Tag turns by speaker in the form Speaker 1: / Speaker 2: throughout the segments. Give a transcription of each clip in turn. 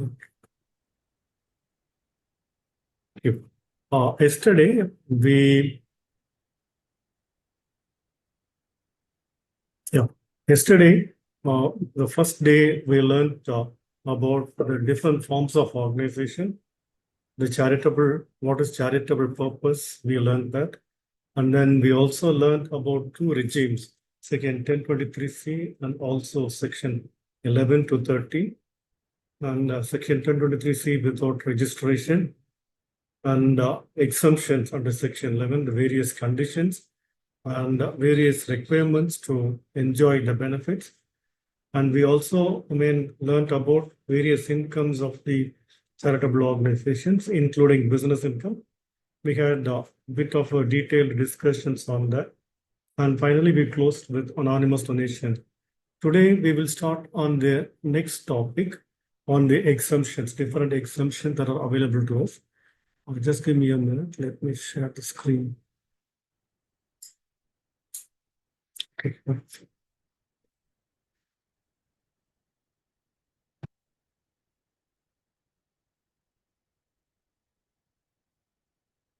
Speaker 1: Okay. Yesterday, we yeah, yesterday, the first day we learned about the different forms of organization. The charitable, what is charitable purpose? We learned that, and then we also learned about two regimes, Section 1023C and also Section 11 to 30, and Section 1023C without registration, and exemptions under Section 11, the various conditions and various requirements to enjoy the benefits. And we also, learned about various incomes of the charitable organizations, including business income. We had a bit of a detailed discussions on that. And finally, we closed with anonymous donation. Today, we will start on the next topic on the exemptions, different exemptions that are available to us. Just give me a minute. Let me share the screen. Okay.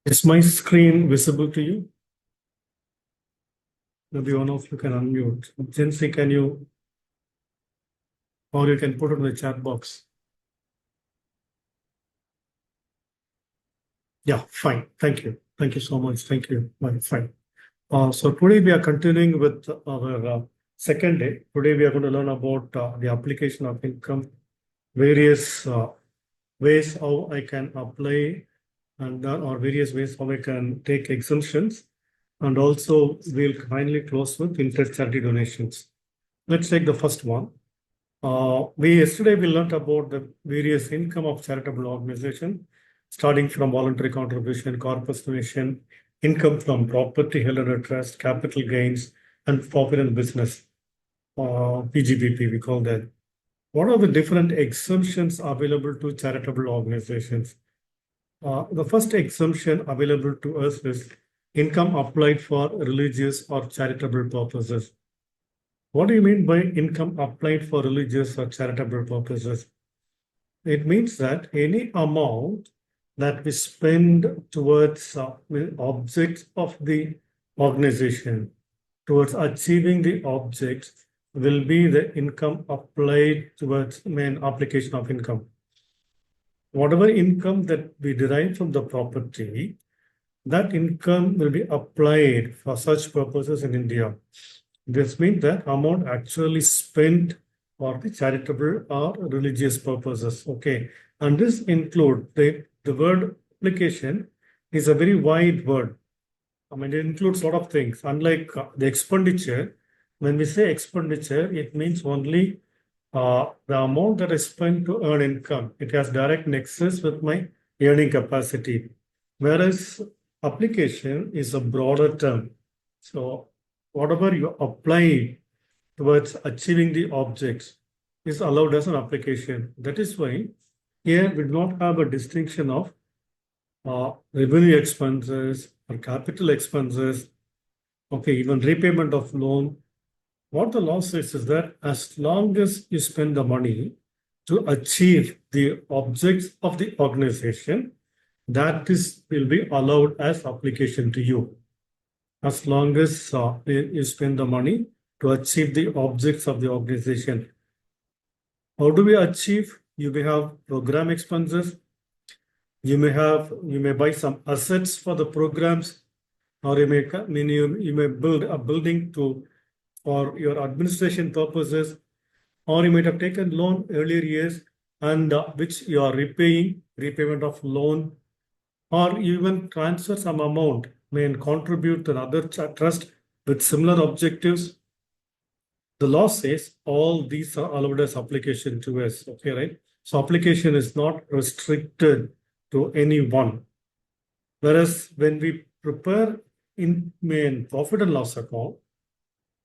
Speaker 1: Is my screen visible to you? Maybe one of you can unmute. Jency, can you, or you can put it in the chat box. Yeah, fine. Thank you. Thank you so much. Thank you. Fine. So today we are continuing with our second day. Today we are going to learn about the application of income, various ways how I can apply, and or various ways how I can take exemptions. And also we'll finally close with interest charity donations. Let's take the first one. Yesterday we learned about the various income of charitable organization, starting from voluntary contribution, corpus donation, income from property held under trust, capital gains, and profit in business. PGBP, we call that. What are the different exemptions available to charitable organizations? The first exemption available to us is income applied for religious or charitable purposes. What do you mean by income applied for religious or charitable purposes? It means that any amount that we spend towards objects of the organization, towards achieving the objects, will be the income applied towards main application of income. Whatever income that we derive from the property, that income will be applied for such purposes in India. This means that amount actually spent for the charitable or religious purposes. Okay. And this include the word application is a very wide word. It includes a lot of things. Unlike the expenditure, when we say expenditure, it means only the amount that I spend to earn income. It has direct nexus with my earning capacity. Whereas application is a broader term. So whatever you apply towards achieving the objects is allowed as an application. That is why here we do not have a distinction of revenue expenses or capital expenses, okay, even repayment of loan. What the law says is that as long as you spend the money to achieve the objects of the organization, that will be allowed as application to you. As long as you spend the money to achieve the objects of the organization. How do we achieve? You may have program expenses. You may buy some assets for the programs, or you may build a building for your administration purposes, or you might have taken loan earlier years and which you are repayment of loan, or even transfer some amount, may contribute to another trust with similar objectives. The law says all these are allowed as application to us, okay, right? So application is not restricted to any one. Whereas when we prepare in main profit and loss account,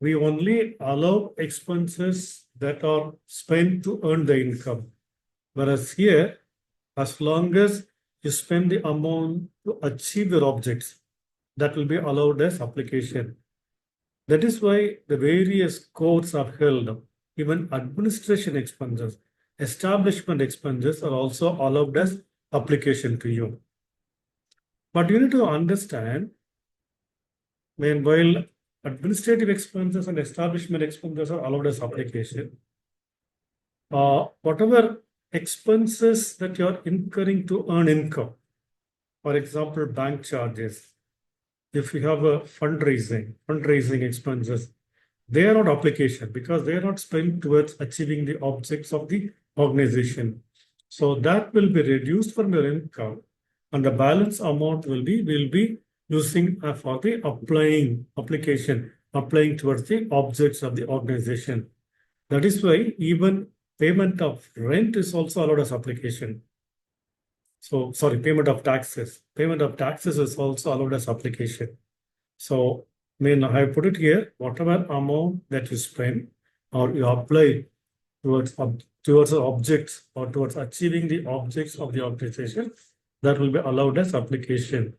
Speaker 1: we only allow expenses that are spent to earn the income. Whereas here, as long as you spend the amount to achieve your objects, that will be allowed as application. That is why the various courts are held, even administration expenses. establishment expenses are also allowed as application to you. But you need to understand, while administrative expenses and establishment expenses are allowed as application, whatever expenses that you're incurring to earn income, for example, bank charges, if you have a fundraising expenses, they are not application because they are not spent towards achieving the objects of the organization. So that will be reduced from your income, and the balance amount will be using for the applying towards the objects of the organization. That is why even payment of rent is also allowed as application. So sorry, payment of taxes. Payment of taxes is also allowed as application. So I put it here, whatever amount that you spend or you apply towards the objects or towards achieving the objects of the organization, that will be allowed as application.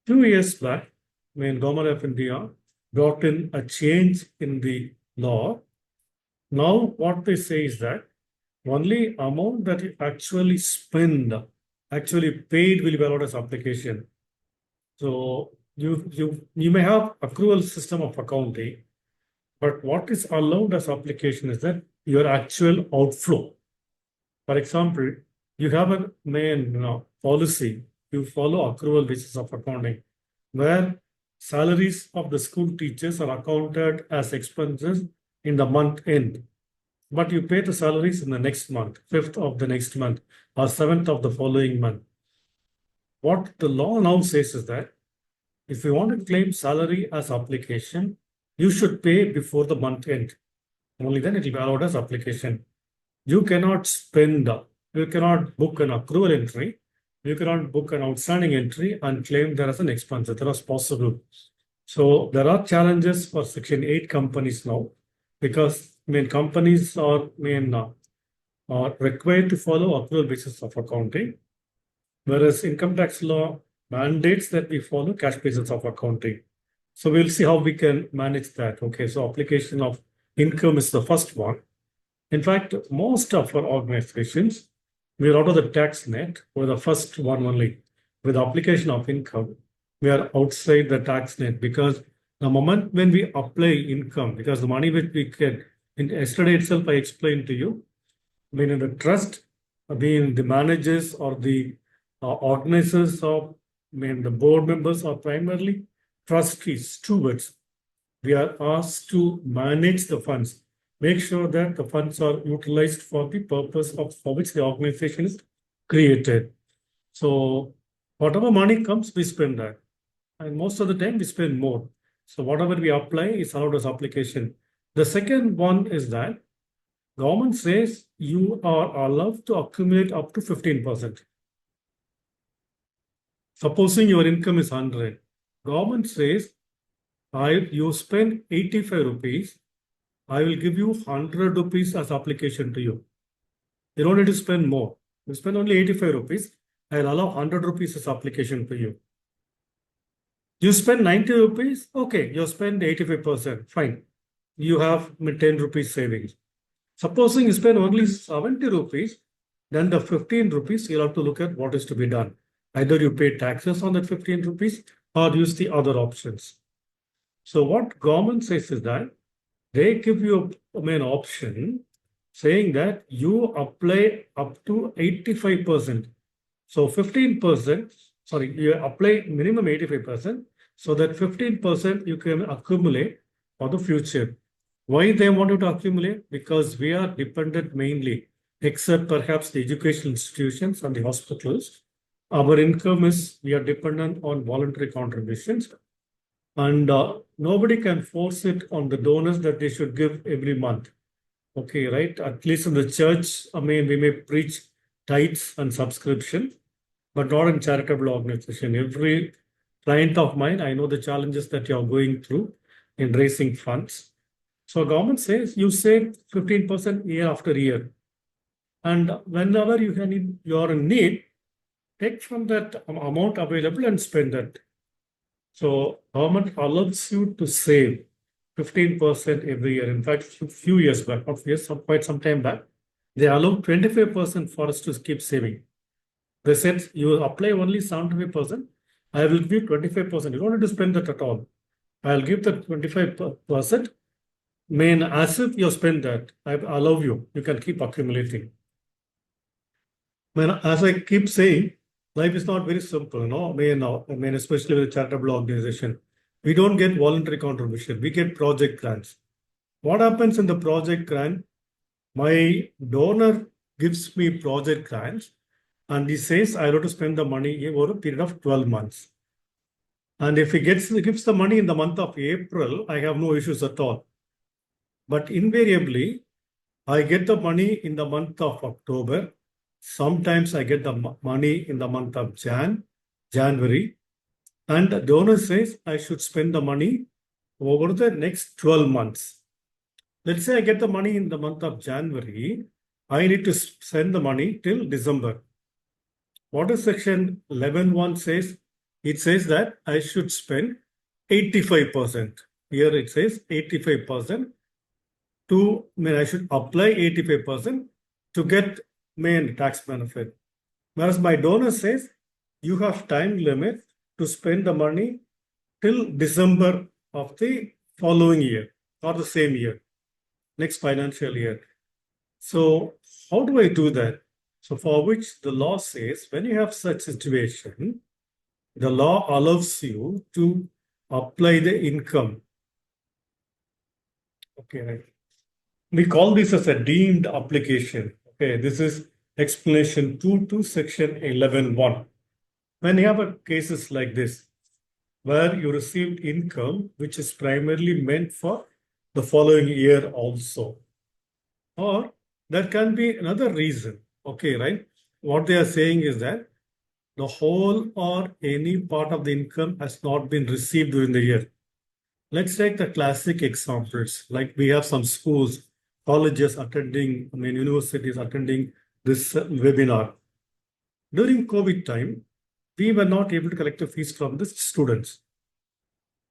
Speaker 1: 2 years back, Government of India brought in a change in the law. Now what they say is that only amount that you actually spend, actually paid, will be allowed as application. So you may have accrual system of accounting, but what is allowed as application is that your actual outflow. For example, you have a policy, you follow accrual basis of accounting, where salaries of the school teachers are accounted as expenses in the month end. But you pay the salaries in the next month, 5th of the next month, or 7th of the following month. What the law now says is that if you want to claim salary as application, you should pay before the month end. Only then it will be allowed as application. You cannot spend, you cannot book an accrual entry, you cannot book an outstanding entry and claim there as an expense. That is possible. So there are challenges for Section 8 companies now, because companies are required to follow accrual basis of accounting, whereas income tax law mandates that we follow cash basis of accounting. So we'll see how we can manage that. Okay, so application of income is the first one. In fact, most of our organizations, we are out of the tax net with the first one only. With the application of income, we are outside the tax net, because the moment when we apply income, because the money which we get, yesterday itself I explained to you, in the trust, being the managers or the organizers of, the board members are primarily trustees, stewards. We are asked to manage the funds, make sure that the funds are utilized for the purpose for which the organization is created. So whatever money comes, we spend that. And most of the time we spend more. So whatever we apply is allowed as application. The second one is that government says you are allowed to accumulate up to 15%. Supposing your income is 100, government says, you spend 85 rupees, I will give you 100 rupees as application to you. You don't need to spend more. You spend only 85 rupees, I'll allow 100 rupees as application to you. You spend 90 rupees, okay, you spend 85%, fine. You have 10 rupees savings. Supposing you spend only 70 rupees, then the 15 rupees, you'll have to look at what is to be done. Either you pay taxes on that 15 rupees or use the other options. So what government says is that they give you an option saying that you apply up to 85%. So 15%, sorry, you apply minimum 85%, so that 15% you can accumulate for the future. Why they want you to accumulate? Because we are dependent mainly, except perhaps the educational institutions and the hospitals. Our income is, we are dependent on voluntary contributions, and nobody can force it on the donors that they should give every month. Okay, right? At least in the church, we may preach tithes and subscription, but not in charitable organization. Every client of mine, I know the challenges that you are going through in raising funds. So government says you save 15% year after year. And whenever you are in need, take from that amount available and spend that. So government allows you to save 15% every year. In fact, a few years back, not years, quite some time back, They allow 25% for us to keep saving. They said you apply only 75%. I will give 25%. You don't need to spend that at all. I'll give the 25%. Mean as if you spend that. I allow you. You can keep accumulating. As I keep saying, life is not very simple. Especially with a charitable organization, we don't get voluntary contribution. We get project grants. What happens in the project grant? My donor gives me project grants, and he says I have to spend the money over a period of 12 months. And if he gives the money in the month of April, I have no issues at all. But invariably, I get the money in the month of October. Sometimes I get the money in the month of January. And the donor says I should spend the money over the next 12 months. Let's say I get the money in the month of January. I need to send the money till December. What does section 11.1 says? It says that I should spend 85%. Here it says 85%. I should apply 85% to get main tax benefit. Whereas my donor says you have time limit to spend the money till December of the following year or the same year, next financial year. So how do I do that? So for which the law says when you have such situation, the law allows you to apply the income. Okay, right. We call this as a deemed application. Okay, this is explanation 2 to section 11.1. When you have cases like this, where you received income which is primarily meant for the following year also, or there can be another reason. Okay, right? What they are saying is that the whole or any part of the income has not been received during the year. Let's take the classic examples. Like we have some schools, colleges attending, universities attending this webinar. During COVID time, we were not able to collect the fees from the students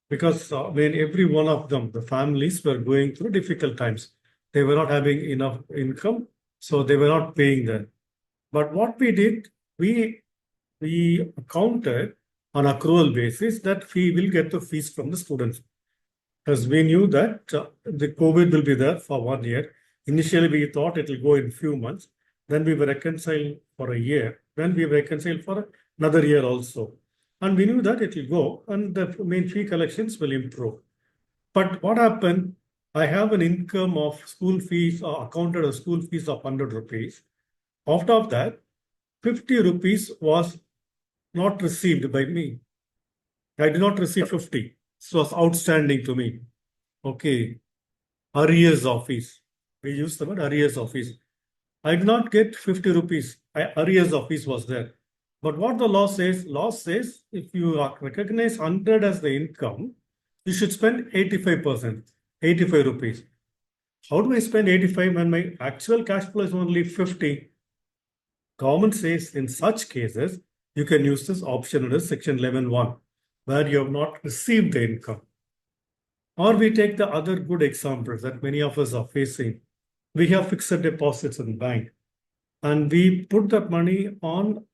Speaker 1: because when every one of them, the families were going through difficult times. They were not having enough income, so they were not paying them. But what we did, we accounted on accrual basis that we will get the fees from the students. Because we knew that the COVID will be there for 1 year. Initially, we thought it will go in few months. Then we were reconciled for a year. Then we were reconciled for another year also. And we knew that it will go and the main fee collections will improve. But what happened? I have an income of school fees accounted as school fees of 100 rupees. Out of that, 50 rupees was not received by me. I did not receive 50. This was outstanding to me. Okay. Arrears of fees. We use the word arrears of fees. I did not get 50 rupees. Arrears of fees was there. But what the law says if you recognize 100 as the income, you should spend 85%, 85 rupees. How do I spend 85 when my actual cash flow is only 50? Government says in such cases, you can use this option under section 11.1, where you have not received the income. Or we take the other good examples that many of us are facing. We have fixed deposits in the bank, and we put that money on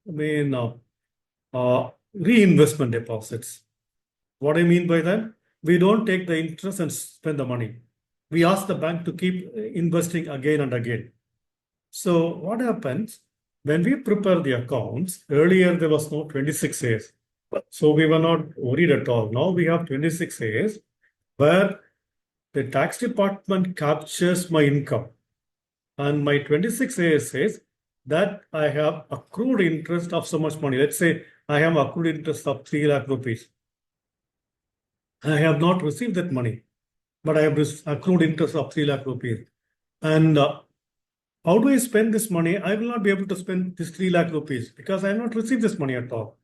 Speaker 1: reinvestment deposits. What I mean by that, we don't take the interest and spend the money. We ask the bank to keep investing again and again. So what happens when we prepare the accounts? Earlier there was no 26 A's, so we were not worried at all. Now we have 26 A's where the tax department captures my income, and my 26 A says that I have accrued interest of so much money. Let's say I have accrued interest of 3 lakh rupees. I have not received that money, but I have accrued interest of 3 lakh rupees. And how do I spend this money? I will not be able to spend this 3 lakh rupees because I have not received this money at all.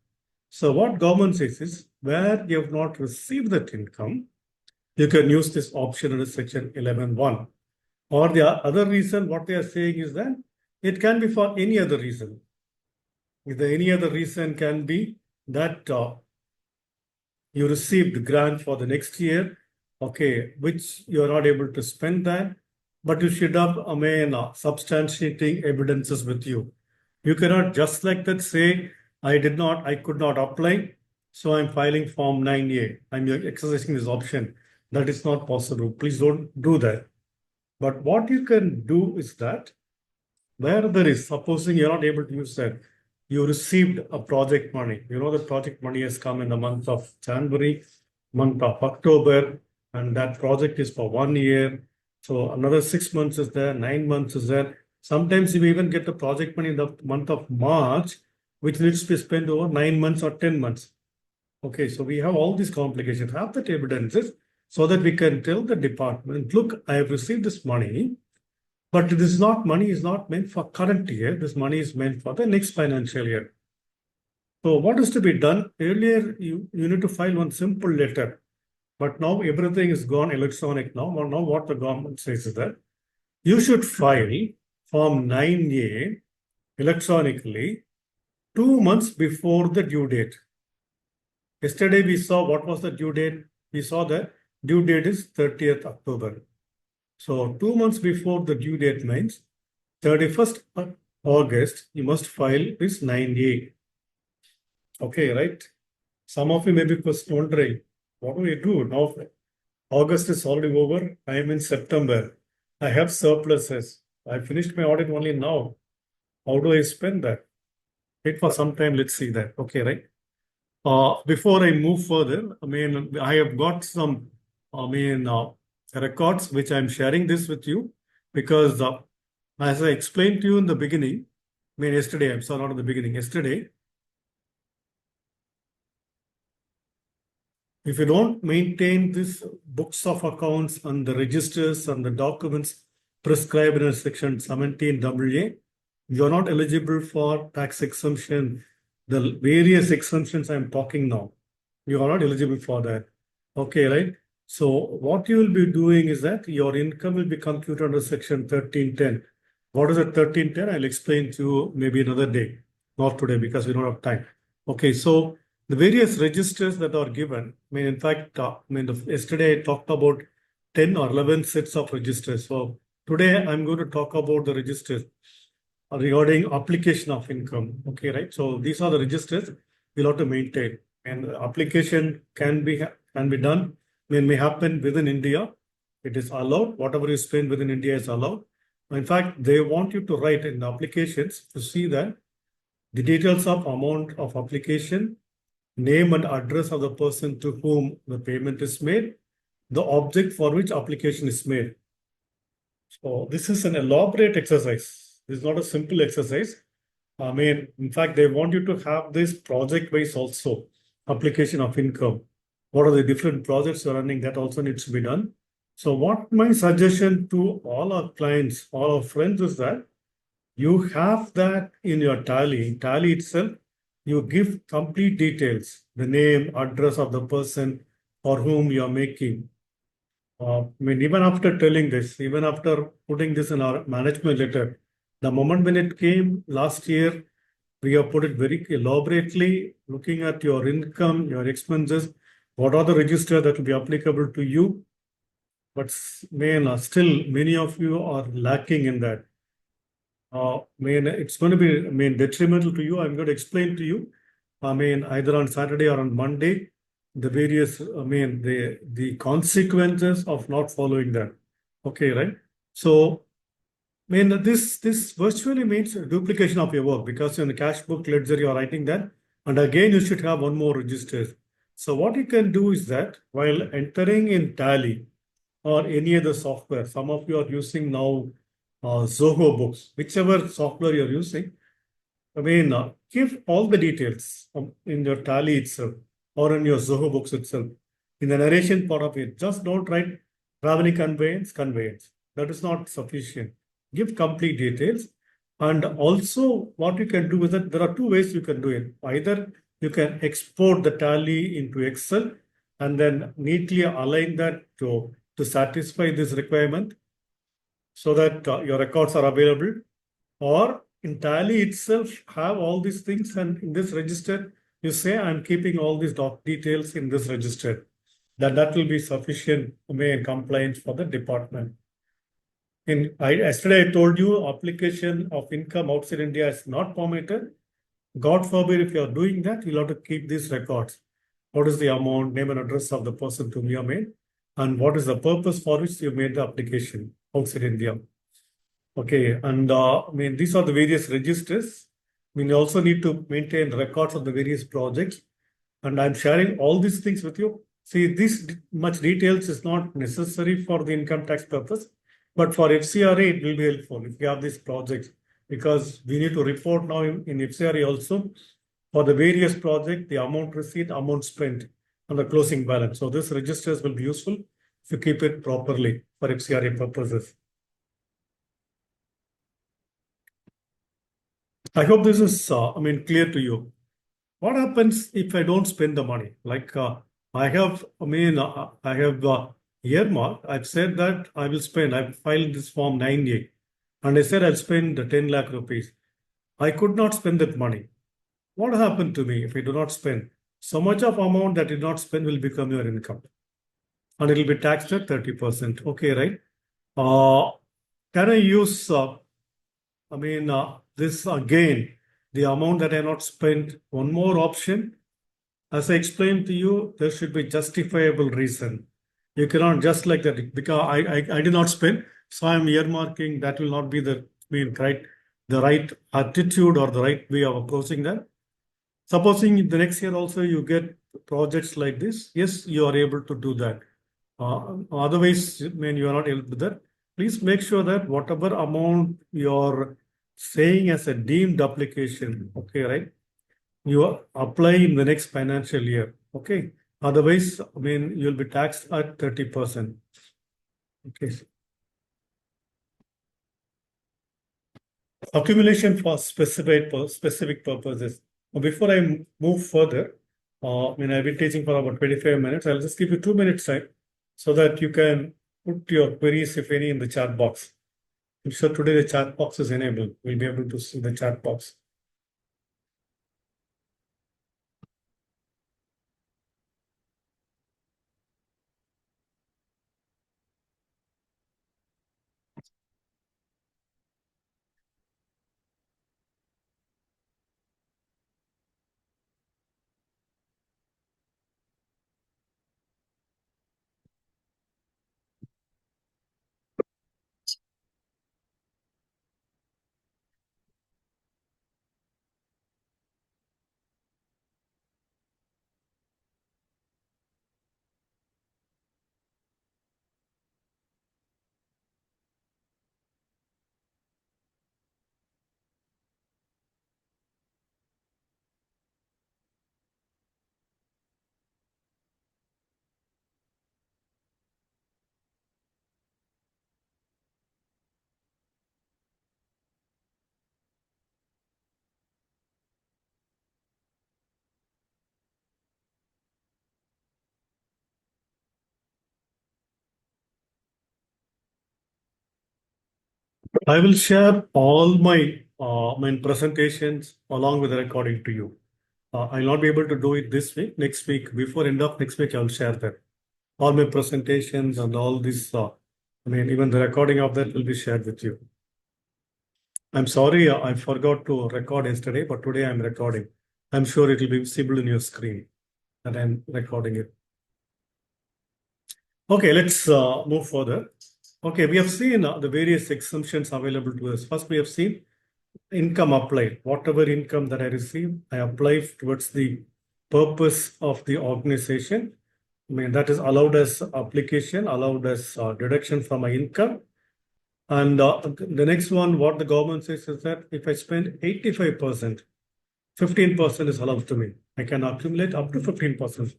Speaker 1: So what government says is where you have not received that income, you can use this option under section 11.1. Or the other reason, what they are saying is that it can be for any other reason. Any other reason can be that you received grant for the next year, okay, which you are not able to spend that, but you should have, substantiating evidences with you. You cannot just like that say, I could not apply, so I'm filing Form 9A. I'm exercising this option. That is not possible. Please don't do that. But what you can do is that where there is, supposing you're not able to use that, you received a project money. You know the project money has come in the month of January, month of October, and that project is for 1 year. So another 6 months is there, 9 months is there. Sometimes you even get the project money in the month of March, which needs to be spent over 9 months or 10 months. Okay, so we have all these complications. Have that evidences so that we can tell the department, look, I have received this money, but this not money is not meant for current year. This money is meant for the next financial year. So what is to be done? Earlier, you need to file one simple letter, but now everything is gone electronic now. Well, now what the government says is that you should file Form 9A electronically 2 months before the due date. Yesterday we saw what was the due date. We saw the due date is 30th October. So 2 months before the due date means 31st August, you must file this 9A. Okay, right? Some of you may be wondering, what do we do now? August is already over. I am in September. I have surpluses. I finished my audit only now. How do I spend that? Wait for some time. Let's see that. Okay, right? Before I move further, I have got some, records which I'm sharing this with you because as I explained to you in the beginning, yesterday, I'm sorry, not in the beginning, yesterday, if you don't maintain these books of accounts and the registers and the documents prescribed in section 17AA, you're not eligible for tax exemption. The various exemptions I'm talking now, you are not eligible for that. Okay, right? So what you will be doing is that your income will be computed under section 1310. What is a 1310? I'll explain to you maybe another day, not today because we don't have time. Okay, so the various registers that are given, in fact, yesterday I talked about 10 or 11 sets of registers. So today I'm going to talk about the registers regarding application of income. Okay, right? So these are the registers we'll have to maintain. And application can be done, may happen within India. It is allowed. Whatever you spend within India is allowed. In fact, they want you to write in the applications to see that the details of amount of application, name and address of the person to whom the payment is made, the object for which application is made. So this is an elaborate exercise. This is not a simple exercise. In fact, they want you to have this project-wise also, application of income. What are the different projects you're running? That also needs to be done. So what my suggestion to all our clients, all our friends is that you have that in your tally. In tally itself, you give complete details, the name, address of the person for whom you're making. Even after telling this, even after putting this in our management letter, the moment when it came last year, we have put it very elaborately, looking at your income, your expenses, what are the registers that will be applicable to you. But still many of you are lacking in that. It's going to be detrimental to you. I'm going to explain to you. Either on Saturday or on Monday, the various, the consequences of not following that. Okay, right? So, this virtually means duplication of your work because in the cash book ledger you're writing that, and again you should have one more register. So what you can do is that while entering in Tally or any other software, some of you are using now Zoho books, whichever software you're using, give all the details in your Tally itself or in your Zoho books itself. In the narration part of it, just don't write traveling conveyance. That is not sufficient. Give complete details. And also, what you can do is that there are two ways you can do it. Either you can export the tally into Excel and then neatly align that to satisfy this requirement so that your records are available, or in tally itself have all these things, and in this register you say I'm keeping all these details in this register. That will be sufficient compliance for the department. Yesterday I told you application of income outside India is not permitted. God forbid if you are doing that, you'll have to keep these records. What is the amount, name and address of the person to whom you made, and what is the purpose for which you made the application outside India. Okay, and these are the various registers. You also need to maintain records of the various projects, and I'm sharing all these things with you. See, this much details is not necessary for the income tax purpose, but for FCRA it will be helpful if you have these projects, because we need to report now in FCRA also for the various projects, the amount received, amount spent, and the closing balance. So this registers will be useful if you keep it properly for FCRA purposes. I hope this is, clear to you. What happens if I don't spend the money? Like I have earmarked. I've said that I will spend. I've filed this form 9A, and I said I'll spend 10 lakh rupees. I could not spend that money. What happened to me if I do not spend? So much of amount that I did not spend will become your income, and it will be taxed at 30%. Okay, right? Uh, can I use? This again, the amount that I not spent. One more option, as I explained to you, there should be justifiable reason. You cannot just like that because I did not spend, so I'm earmarking. That will not be the right attitude or the right way of approaching that. Supposing the next year also you get projects like this, yes, you are able to do that. Otherwise, you are not able to do that. Please make sure that whatever amount you're saying as a deemed application, okay, right? You apply in the next financial year, okay? Otherwise, you'll be taxed at 30%. Okay. Accumulation for specific purposes. Before I move further, I've been teaching for about 25 minutes. I'll just give you 2 minutes time so that you can put your queries, if any, in the chat box. I'm sure today the chat box is enabled. We'll be able to see the chat box. I will share all my presentations along with the recording to you. I'll not be able to do it this week. Next week, before end of next week, I'll share that. All my presentations and all this, even the recording of that will be shared with you. I'm sorry, I forgot to record yesterday, but today I'm recording. I'm sure it will be visible in your screen that I'm recording it. Okay, let's move further. Okay, we have seen the various exemptions available to us. First, we have seen income applied. Whatever income that I receive, I apply towards the purpose of the organization. That is allowed as application, allowed as deduction from my income. And the next one, what the government says is that if I spend 85%, 15% is allowed to me. I can accumulate up to 15%.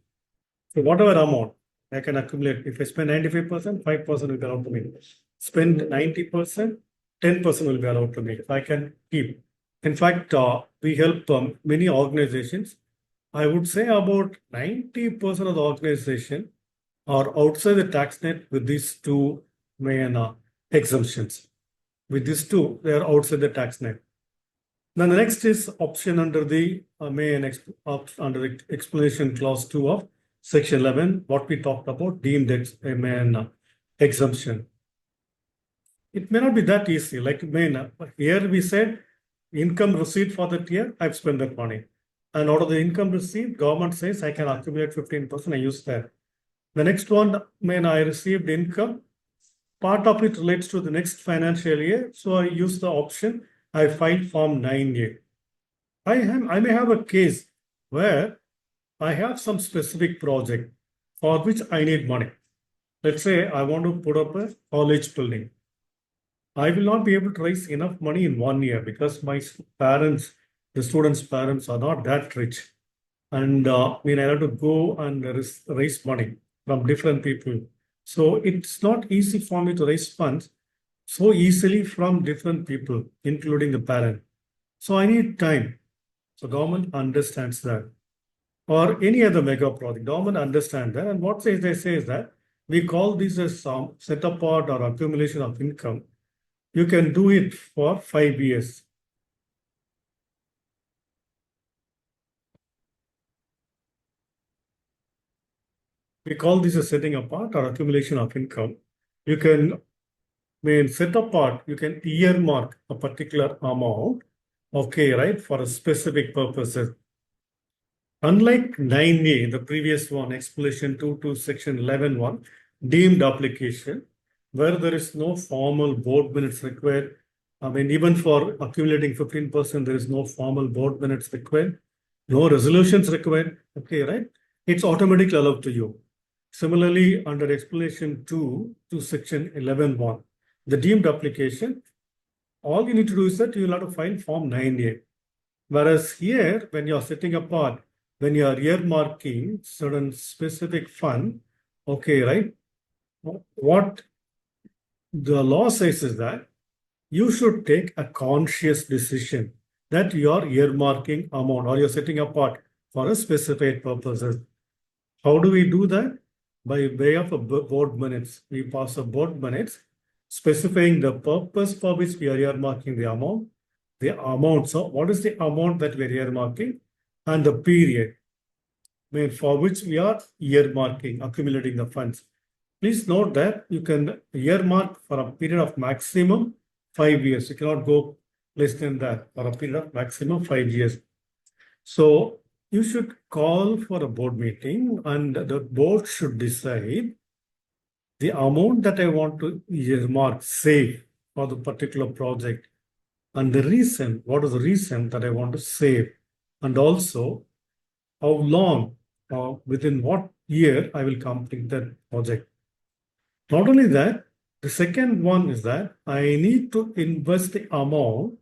Speaker 1: So whatever amount I can accumulate, if I spend 95%, 5% will be allowed to me. Spend 90%, 10% will be allowed to me. I can keep. In fact, we help many organizations. I would say about 90% of the organization are outside the tax net with these two main exemptions. With these two, they are outside the tax net. Then the next is option under the under the explanation clause 2 of section 11, what we talked about, deemed exemption. it may not be that easy. Like here we said income received for that year, I've spent that money. And out of the income received, government says I can accumulate 15%, I use that. The next one, when I received income, part of it relates to the next financial year. So I use the option, I filed Form 9A. I may have a case where I have some specific project for which I need money. Let's say I want to put up a college building. I will not be able to raise enough money in 1 year because my parents, the students' parents, are not that rich. And I have to go and raise money from different people. So it's not easy for me to raise funds so easily from different people, including the parent. So I need time. So government understands that. Or any other mega project, government understands that. And what they say is that we call this as some set apart or accumulation of income. You can do it for 5 years. We call this a setting apart or accumulation of income. You can set apart, you can earmark a particular amount, okay, right, for a specific purposes. Unlike 9A, the previous one, explanation 2 to section 11.1, deemed application, where there is no formal board minutes required. Even for accumulating 15%, there is no formal board minutes required, no resolutions required, okay, right? It's automatically allowed to you. Similarly, under explanation 2 to section 11.1, the deemed application, all you need to do is that you will have to file Form 9A. Whereas here, when you're setting apart, when you are earmarking certain specific fund, okay, right? What the law says is that you should take a conscious decision that you are earmarking amount or you're setting apart for a specific purposes. How do we do that? By way of a board minutes. We pass a board minutes specifying the purpose for which we are earmarking the amount, the amount. So what is the amount that we are earmarking and the period for which we are earmarking, accumulating the funds. Please note that you can earmark for a period of maximum 5 years. You cannot go less than that for a period of maximum 5 years. So you should call for a board meeting and the board should decide the amount that I want to earmark, save for the particular project and the reason, what is the reason that I want to save, and also how long, within what year I will complete that project. Not only that, the second one is that I need to invest the amount,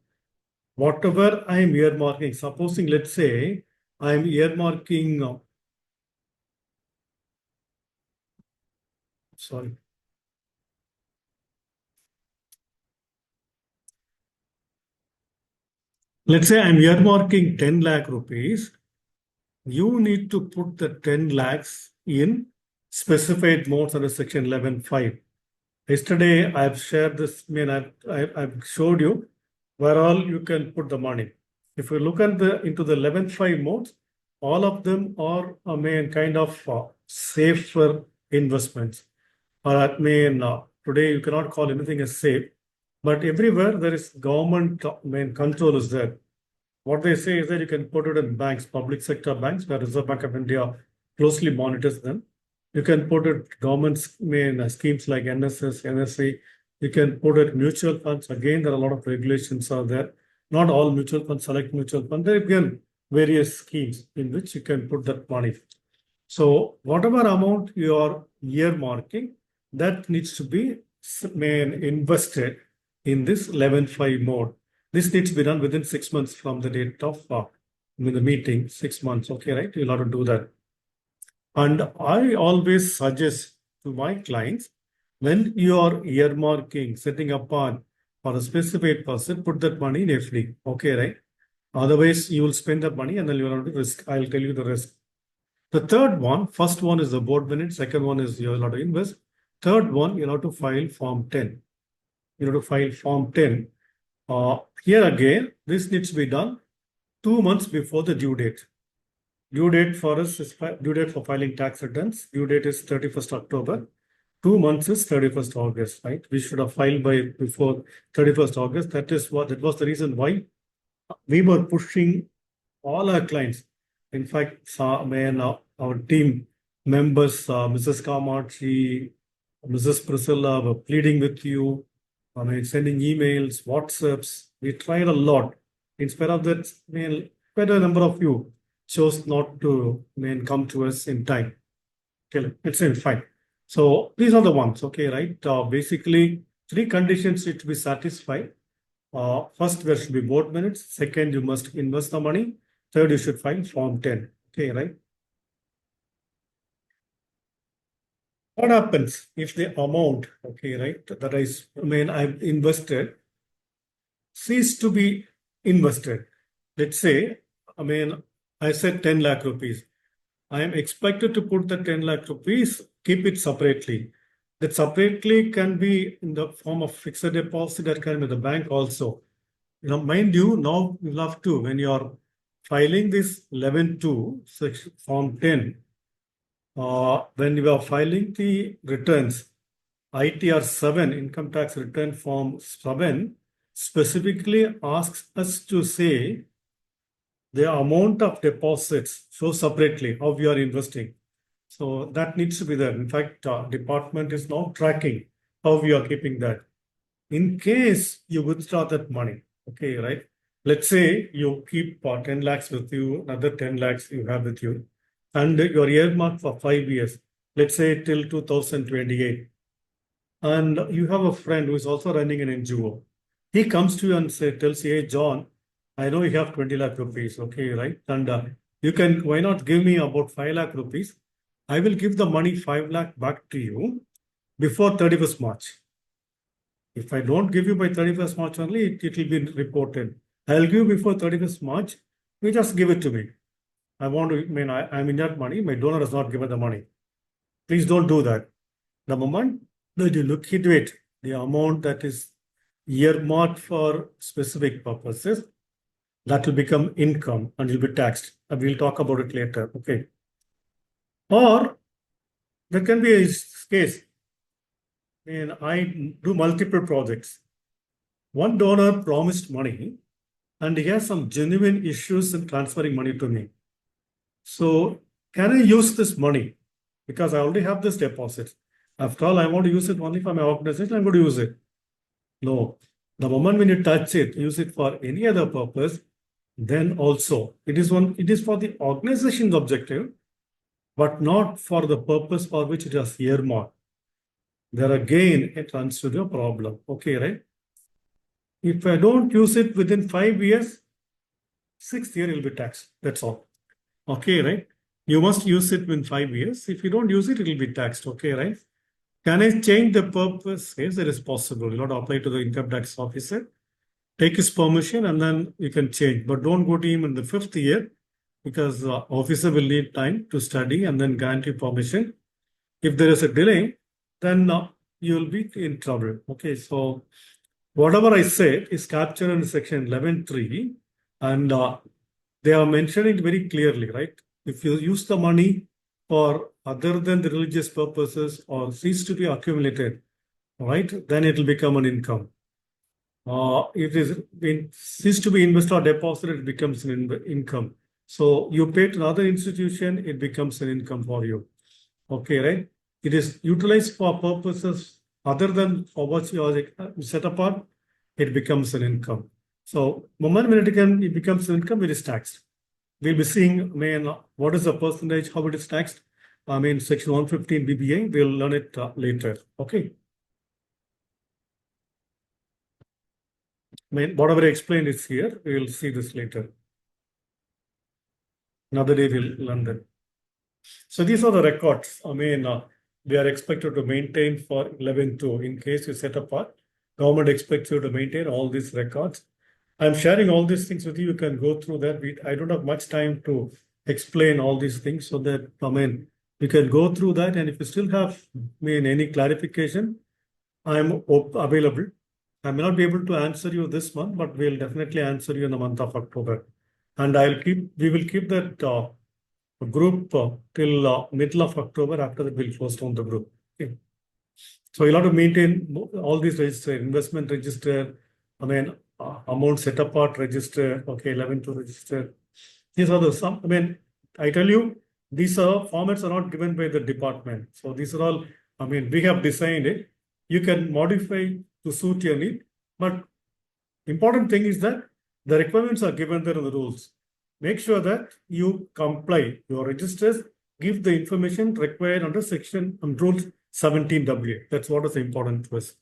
Speaker 1: whatever I am earmarking. Supposing, let's say, I am earmarking, sorry. Let's say I'm earmarking 10 lakh rupees. You need to put the 10 lakhs in specified modes under section 11.5. Yesterday, I've shared this, I've showed you where all you can put the money. If you look at into the 11.5 modes, all of them are, kind of safer investments. Or today you cannot call anything as safe, but everywhere there is government, control is there. What they say is that you can put it in banks, public sector banks, where Reserve Bank of India closely monitors them. You can put it government schemes like NSS, NSC. You can put it mutual funds. Again, there are a lot of regulations are there. Not all mutual funds select mutual funds. There are again various schemes in which you can put that money. So whatever amount you are earmarking, that needs to be invested in this 11.5 mode. This needs to be done within 6 months from the date of the meeting, 6 months. Okay, right? You'll have to do that. And I always suggest to my clients, when you are earmarking, setting apart for a specific person, put that money in FD. Okay, right? Otherwise, you will spend that money and then you'll have to risk. I'll tell you the risk. The third one, first one is the board minute. Second one is you'll have to invest. Third one, you'll have to file Form 10. You have to file Form 10. Here again, this needs to be done 2 months before the due date. Due date for us is due date for filing tax returns. Due date is 31st October. 2 months is 31st August, right? We should have filed by before 31st August. That was the reason why we were pushing all our clients. In fact, our team members, Mrs. Kamachi, Mrs. Priscilla were pleading with you. Sending emails, WhatsApps. We tried a lot. In spite of that, quite a number of you chose not to come to us in time. Okay, it's fine. So these are the ones, okay, right? Basically, three conditions need to be satisfied. First, there should be board minutes. Second, you must invest the money. Third, you should file Form 10. Okay, right? What happens if the amount, okay, right, that I've invested cease to be invested? Let's say, I said 10 lakh rupees. I am expected to put the 10 lakh rupees, keep it separately. That separately can be in the form of fixed deposit, that can be the bank also. Mind you, now you'll have to, when you're filing this 11.2, section form 10, when you are filing the returns, ITR 7, income tax return form 7, specifically asks us to say the amount of deposits, so separately, how we are investing. So that needs to be there. In fact, department is now tracking how we are keeping that. In case you withdraw that money, okay, right? Let's say you keep 10 lakhs with you, another 10 lakhs you have with you, and your earmarked for 5 years, let's say till 2028. And you have a friend who is also running an NGO. He comes to you and tells you, hey, John, I know you have 20 lakh rupees, okay, right? And why not give me about 5 lakh rupees? I will give the money 5 lakh back to you before 31st March. If I don't give you by 31st March only, it will be reported. I'll give you before 31st March. You just give it to me. I'm in that money. My donor has not given the money. Please don't do that. The moment that you look into it, the amount that is earmarked for specific purposes, that will become income and will be taxed. And we'll talk about it later. Okay. Or there can be a case. I do multiple projects. One donor promised money and he has some genuine issues in transferring money to me. So can I use this money? Because I already have this deposit. After all, I want to use it only for my organization. I'm going to use it. No. The moment when you touch it, use it for any other purpose, then also it is for the organization's objective, but not for the purpose for which it is earmarked. There again, it runs to the problem. Okay, right? If I don't use it within 5 years, 6th year will be taxed. That's all. Okay, right? You must use it within 5 years. If you don't use it, it will be taxed. Okay, right? Can I change the purpose? Yes, it is possible. You have to apply to the income tax officer, take his permission, and then you can change. But don't go to him in the 5th year because the officer will need time to study and then grant you permission. If there is a delay, then you will be in trouble. Okay, so whatever I said is captured in section 11.3, and they are mentioning it very clearly, right? If you use the money for other than the religious purposes or cease to be accumulated, right, then it will become an income. If it cease to be invested or deposited, it becomes an income. So you pay to another institution, it becomes an income for you. Okay, right? It is utilized for purposes other than for what you are set apart, it becomes an income. So moment when it becomes an income, it is taxed. We'll be seeing, what is the percentage, how it is taxed. Section 115 BBA, we'll learn it later. Okay. Whatever I explained is here. We will see this later. Another day we'll learn that. So these are the records. We are expected to maintain for 11.2. In case you set apart, government expects you to maintain all these records. I'm sharing all these things with you. You can go through that. I don't have much time to explain all these things so that, you can go through that. And if you still have any clarification, I'm available. I may not be able to answer you this month, but we'll definitely answer you in the month of October. And we will keep that group till middle of October. After that, we'll close down the group. Okay. So you'll have to maintain all these register, investment register, amount set apart register, okay, 11 to register. These are the some, I tell you, these are formats are not given by the department. So these are all, we have designed it. You can modify to suit your need, but important thing is that the requirements are given there in the rules. Make sure that you comply. Your registers give the information required under section and rules 17W. That's what is important to us.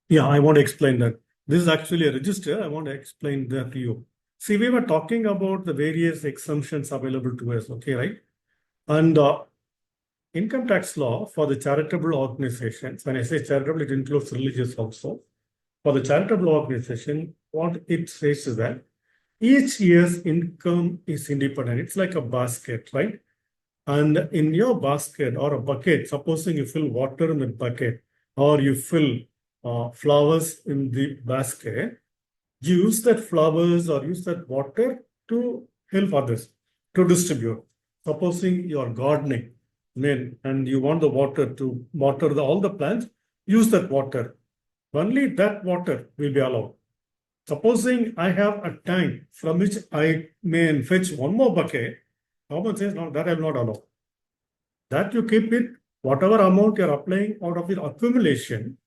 Speaker 1: Yeah, I want to explain that. This is actually a register. I want to explain that to you. See, we were talking about the various exemptions available to us, okay, right? And income tax law for the charitable organizations, when I say charitable, it includes religious also. For the charitable organization, what it says is that each year's income is independent. It's like a basket, right? And in your basket or a bucket, supposing you fill water in the bucket or you fill flowers in the basket, use that flowers or use that water to help others, to distribute. Supposing you're gardening, and you want the water to water all the plants, use that water. Only that water will be allowed. Supposing I have a tank from which I may fetch one more bucket, government says, no, that I will not allow. That you keep it, whatever amount you're applying out of your accumulation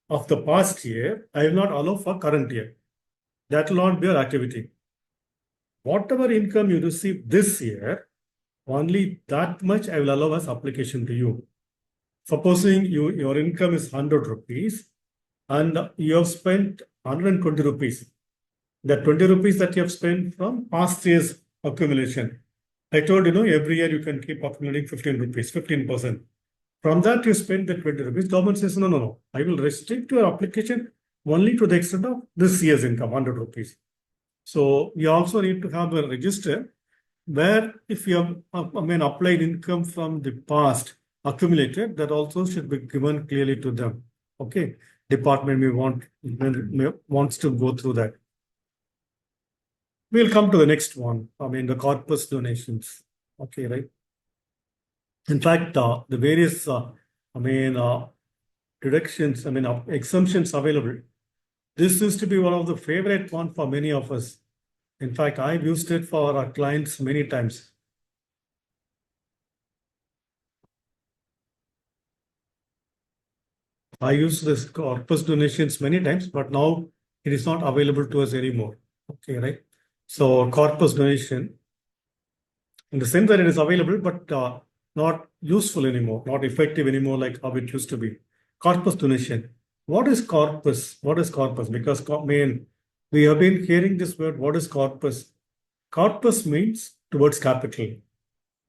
Speaker 1: of the past year, I will not allow for current year. That will not be your activity. Whatever income you receive this year, only that much I will allow as application to you. Supposing your income is 100 rupees and you have spent 120 rupees. The 20 rupees that you have spent from past year's accumulation. I told every year you can keep accumulating 15 rupees, 15%. From that you spend the 20 rupees. Government says, no, no, no. I will restrict your application only to the extent of this year's income, 100 rupees. So you also need to have a register where if you have applied income from the past accumulated, that also should be given clearly to them. Okay. Department wants to go through that. We'll come to the next one. The corpus donations. Okay, right? In fact, the various, deductions, exemptions available. This used to be one of the favorite one for many of us. In fact, I've used it for our clients many times. I use this corpus donations many times, but now it is not available to us anymore. Okay, right? So corpus donation, in the sense that it is available, but not useful anymore, not effective anymore like how it used to be. Corpus donation. What is corpus? What is corpus? Because we have been hearing this word. What is corpus? Corpus means towards capital.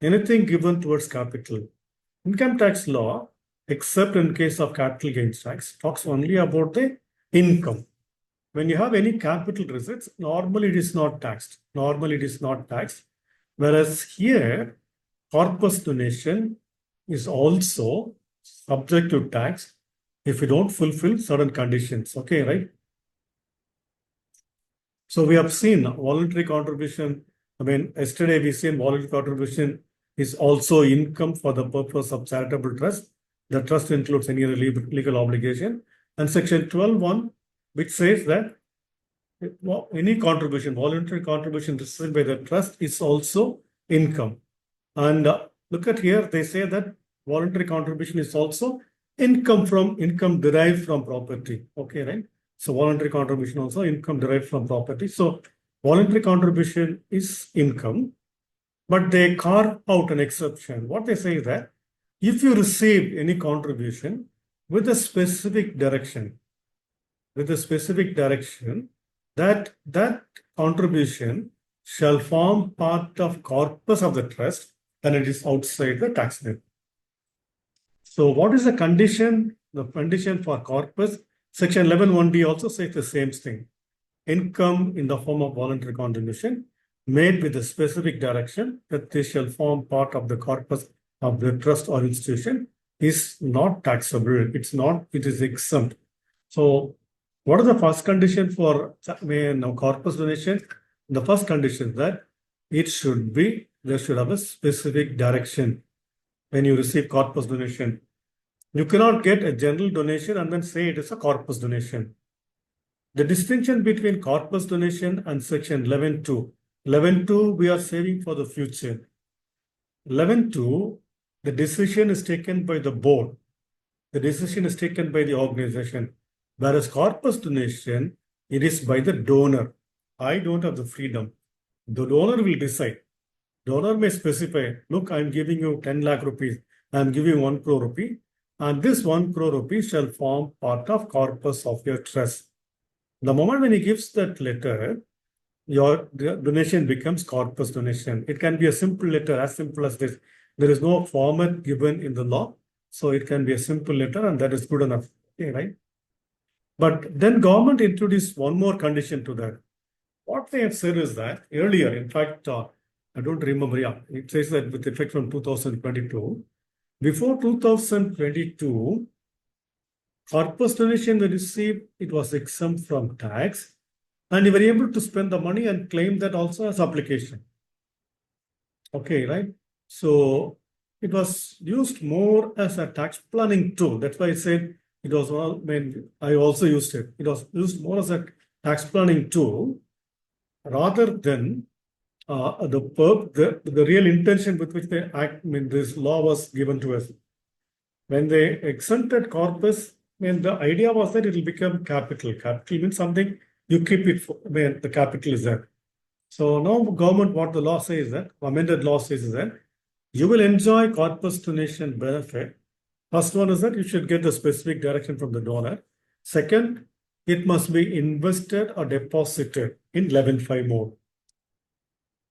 Speaker 1: Anything given towards capital. Income tax law, except in case of capital gains tax, talks only about the income. When you have any capital receipts, normally it is not taxed. Normally it is not taxed. Whereas here, corpus donation is also subject to tax if you don't fulfill certain conditions. Okay, right? So we have seen voluntary contribution. Yesterday we seen voluntary contribution is also income for the purpose of charitable trust. The trust includes any legal obligation. And section 12(1), which says that any contribution, voluntary contribution received by the trust is also income. And look at here, they say that voluntary contribution is also income derived from property. Okay, right? So voluntary contribution also income derived from property. So voluntary contribution is income, but they carve out an exception. What they say is that if you receive any contribution with a specific direction, that contribution shall form part of corpus of the trust and it is outside the tax net. So what is the condition? The condition for corpus, section 11(1)(d) also says the same thing. Income in the form of voluntary contribution made with a specific direction that they shall form part of the corpus of the trust or institution is not taxable. It is exempt. So what is the first condition for corpus donation? The first condition is that there should have a specific direction when you receive corpus donation. You cannot get a general donation and then say it is a corpus donation. The distinction between corpus donation and section 11.2. 11.2, we are saving for the future. 11.2, the decision is taken by the board. The decision is taken by the organization. Whereas corpus donation, it is by the donor. I don't have the freedom. The donor will decide. Donor may specify, look, I'm giving you 10 lakh rupees. I'm giving 1 crore rupee. And this 1 crore rupee shall form part of corpus of your trust. The moment when he gives that letter, your donation becomes corpus donation. It can be a simple letter, as simple as this. There is no format given in the law. So it can be a simple letter and that is good enough. Okay, right? But then government introduced one more condition to that. What they have said is that earlier, in fact, I don't remember, it says that with effect from 2022, before 2022, corpus donation we received, it was exempt from tax, and you were able to spend the money and claim that also as application. Okay, right? So it was used more as a tax planning tool. That's why I said it was all, I also used it. It was used more as a tax planning tool rather than the real intention with which they act. This law was given to us. When they exempted corpus, the idea was that it will become capital. Capital means something you keep it for, the capital is there. So now government, what the law says that, amended law says is that you will enjoy corpus donation benefit. First one is that you should get the specific direction from the donor. Second, it must be invested or deposited in 11.5 mode.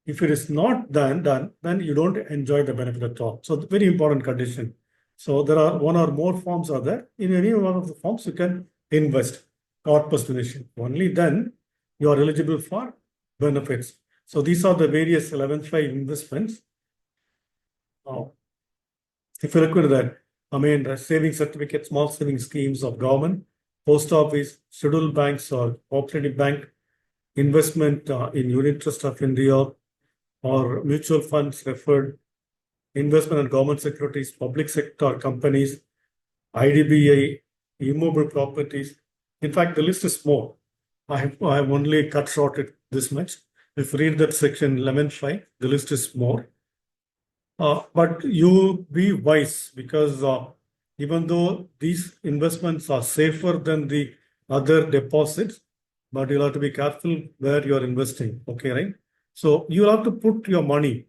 Speaker 1: If it is not done, then you don't enjoy the benefit at all. So very important condition. So there are one or more forms are there. In any one of the forms, you can invest corpus donation. Only then you are eligible for benefits. So these are the various 11.5 investments. If you look at that, saving certificate, small saving schemes of government, post office, scheduled banks or cooperative bank, investment in unit trust of India or mutual funds referred, investment in government securities, public sector companies, IDBI, immovable properties. In fact, the list is more. I have only cut short it this much. If you read that section 11.5, the list is more. But you be wise because even though these investments are safer than the other deposits, but you'll have to be careful where you're investing. Okay, right? So you'll have to put your money,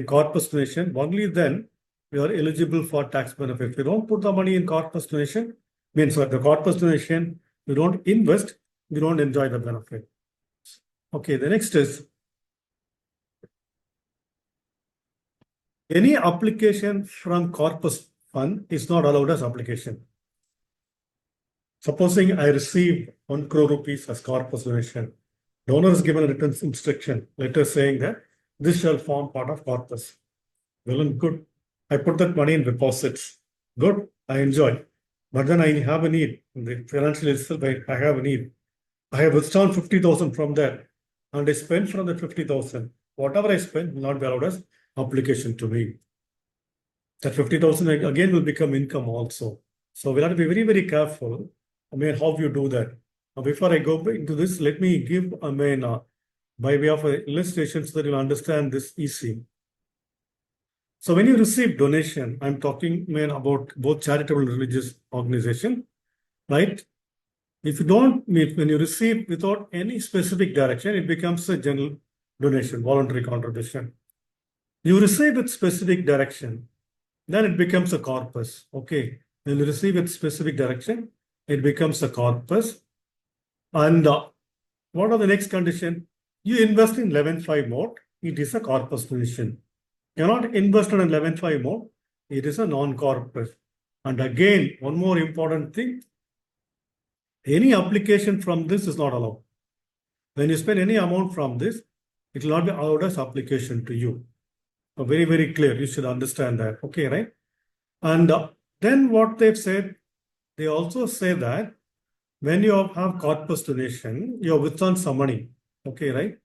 Speaker 1: corpus donation, only then you are eligible for tax benefit. If you don't put the money in corpus donation, the corpus donation, you don't invest, you don't enjoy the benefit. Okay, the next is any application from corpus fund is not allowed as application. Supposing I receive 1 crore rupees as corpus donation, donor is given a written instruction, letter saying that this shall form part of corpus. Well and good. I put that money in deposits. Good, I enjoy. But then I have a need. In the financial itself, I have a need. I have withdrawn 50,000 from there and I spend from the 50,000. Whatever I spend will not be allowed as application to me. That 50,000 again will become income also. So we'll have to be very, very careful. How you do that. Before I go into this, let me give, by way of illustration so that you'll understand this easy. So when you receive donation, I'm talking about both charitable and religious organization, right? If you don't, when you receive without any specific direction, it becomes a general donation, voluntary contribution. You receive with specific direction, then it becomes a corpus. Okay, when you receive with specific direction, it becomes a corpus. And what are the next condition? You invest in 11.5 mode, it is a corpus donation. Cannot invest in 11.5 mode, it is a non-corpus. And again, one more important thing, any application from this is not allowed. When you spend any amount from this, it will not be allowed as application to you. So very, very clear. You should understand that. Okay, right? And then what they've said, they also say that when you have corpus donation, you have withdrawn some money. Okay, right?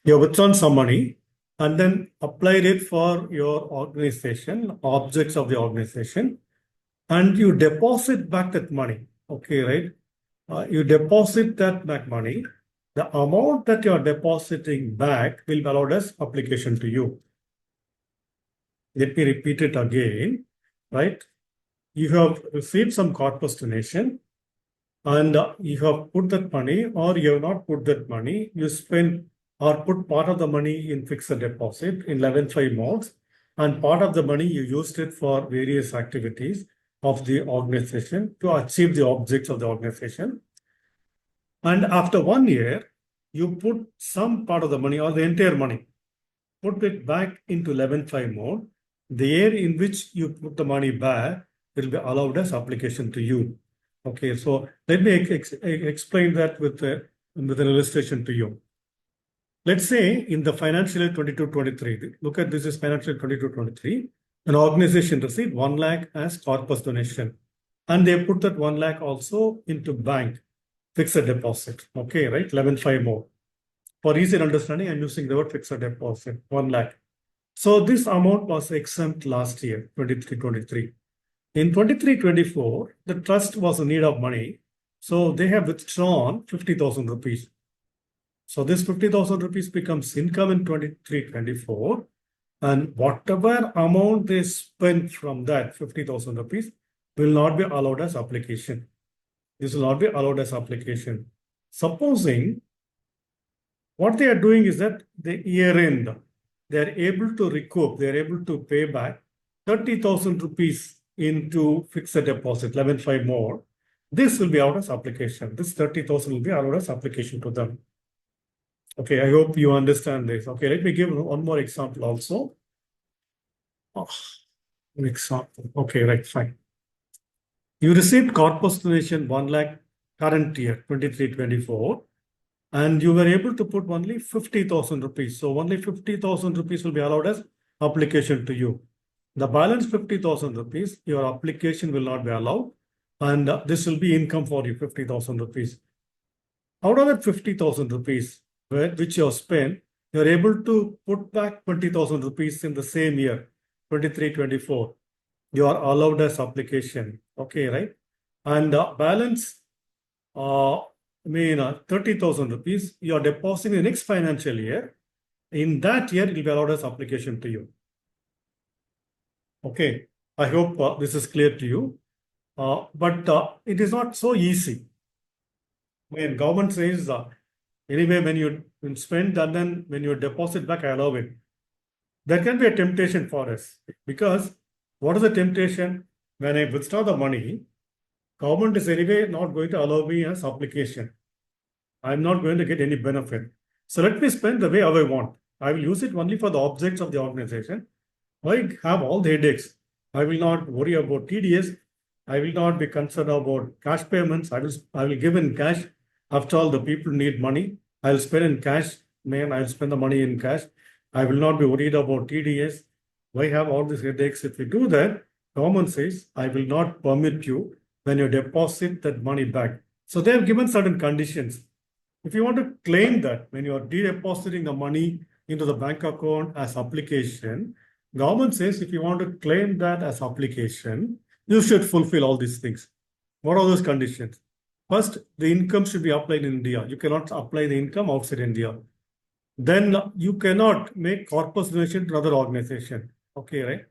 Speaker 1: You have withdrawn some money and then applied it for your organization, objects of the organization, and you deposit back that money. Okay, right? You deposit that back money. The amount that you are depositing back will be allowed as application to you. Let me repeat it again, right? You have received some corpus donation and you have put that money or you have not put that money, you spend or put part of the money in fixed deposit in 11.5 modes, and part of the money you used it for various activities of the organization to achieve the objects of the organization. And after 1 year, you put some part of the money or the entire money, put it back into 11.5 mode. The year in which you put the money back will be allowed as application to you. Okay, so let me explain that with an illustration to you. Let's say in the financial year 22-23, look at this is financial year 22-23, an organization received 1 lakh as corpus donation. And they put that 1 lakh also into bank, fixed deposit. Okay, right? 11.5 more. For easier understanding, I'm using the word fixed deposit, 1 lakh. So this amount was exempt last year, 23-24. In 23-24, the trust was in need of money. So they have withdrawn 50,000 rupees. So this 50,000 rupees becomes income in 23-24. And whatever amount they spend from that 50,000 rupees will not be allowed as application. This will not be allowed as application. Supposing what they are doing is that the year end, they are able to recoup, they are able to pay back 30,000 rupees into fixed deposit, 11.5 more. This will be allowed as application. This 30,000 will be allowed as application to them. Okay, I hope you understand this. Okay, let me give one more example also. An example. Okay, right, fine. You received corpus donation 1 lakh current year, 23-24. And you were able to put only 50,000 rupees. So only 50,000 rupees will be allowed as application to you. The balance 50,000 rupees, your application will not be allowed. And this will be income for you, 50,000 rupees. Out of that 50,000 rupees, which you have spent, you're able to put back 20,000 rupees in the same year, 23-24. You are allowed as application. Okay, right? And balance, 30,000 rupees, you are depositing in the next financial year. In that year, it will be allowed as application to you. Okay, I hope this is clear to you. But it is not so easy. When government says, anyway, when you spend and then when you deposit back, I allow it. There can be a temptation for us because what is the temptation? When I withdraw the money, government is anyway not going to allow me as application. I'm not going to get any benefit. So let me spend the way I want. I will use it only for the objects of the organization. I have all the headaches. I will not worry about TDS. I will not be concerned about cash payments. I will give in cash. After all, the people need money. I will spend in cash. I will spend the money in cash. I will not be worried about TDS. Why have all these headaches? If we do that, government says, I will not permit you when you deposit that money back. So they have given certain conditions. If you want to claim that when you are depositing the money into the bank account as application, government says if you want to claim that as application, you should fulfill all these things. What are those conditions? First, the income should be applied in India. You cannot apply the income outside India. Then you cannot make corpus donation to another organization. Okay, right?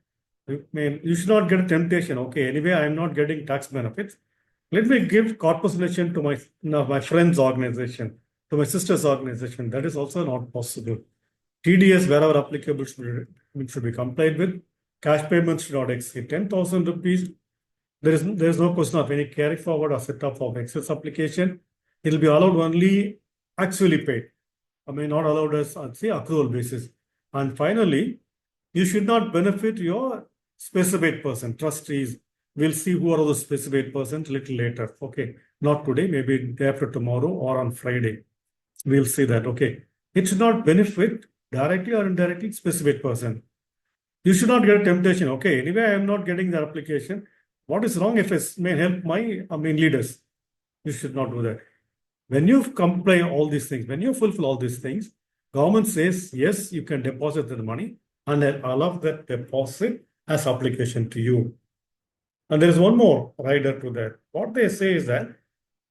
Speaker 1: You should not get a temptation. Okay, anyway, I am not getting tax benefits. Let me give corpus donation to my friend's organization, to my sister's organization. That is also not possible. TDS, wherever applicable, should be complied with. Cash payments should not exceed 10,000 rupees. There is no question of any carry forward or set up of excess application. It will be allowed only actually paid. Not allowed as on the accrual basis. And finally, you should not benefit your specified person, trustees. We'll see who are the specified persons a little later. Okay, not today, maybe day after tomorrow or on Friday. We'll see that. Okay, it should not benefit directly or indirectly specified person. You should not get a temptation. Okay, anyway, I am not getting the application. What is wrong if it may help my leaders? You should not do that. When you comply all these things, when you fulfill all these things, Government says, yes, you can deposit the money and I allow that deposit as application to you. And there is one more rider to that. What they say is that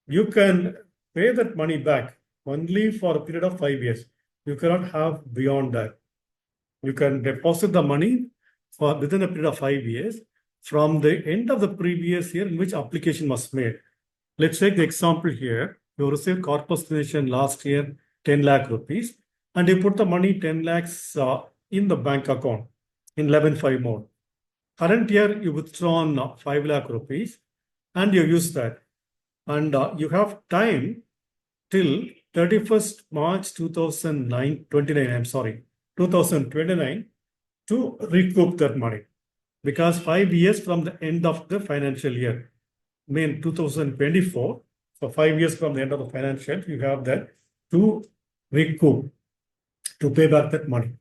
Speaker 1: you can pay that money back only for a period of 5 years. You cannot have beyond that. You can deposit the money for within a period of 5 years from the end of the previous year in which application was made. Let's take the example here. You received corpus donation last year, 10 lakh rupees, and you put the money 10 lakhs in the bank account in 11/5 mode. Current year, you withdrawn 5 lakh rupees and you use that. And you have time till 31st March 2029, I'm sorry, 2029 to recoup that money. Because 5 years from the end of the financial year, mean 2024, so 5 years from the end of the financial, you have that to recoup, to pay back that money.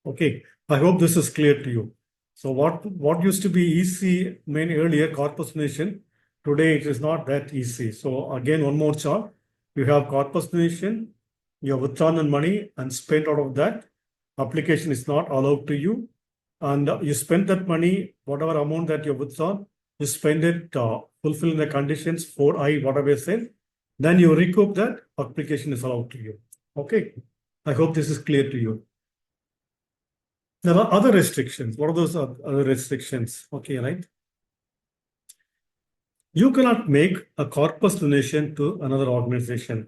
Speaker 1: Okay, I hope this is clear to you. So what used to be easy, mean earlier corpus donation, today it is not that easy. So again, one more chart. You have corpus donation, you have withdrawn the money and spent out of that. Application is not allowed to you. And you spend that money, whatever amount that you withdrawn, you spend it fulfilling the conditions 4I, whatever I said. Then you recoup that, application is allowed to you. Okay, I hope this is clear to you. There are other restrictions. What are those other restrictions? Okay, right? You cannot make a corpus donation to another organization.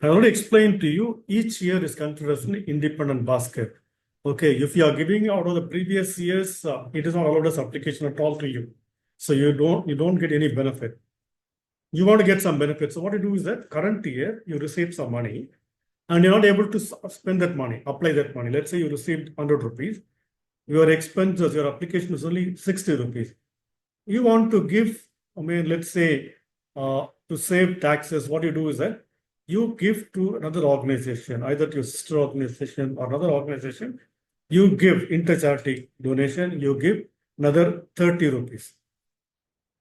Speaker 1: I already explained to you, each year is considered as an independent basket. Okay, if you are giving out of the previous years, it is not allowed as application at all to you. So you don't get any benefit. You want to get some benefit. So what you do is that current year, you receive some money and you're not able to spend that money, apply that money. Let's say you received 100 rupees. Your expenses, your application is only 60 rupees. You want to give, let's say, to save taxes, what you do is that you give to another organization, either to your sister organization or another organization. You give inter-charity donation, you give another 30 rupees.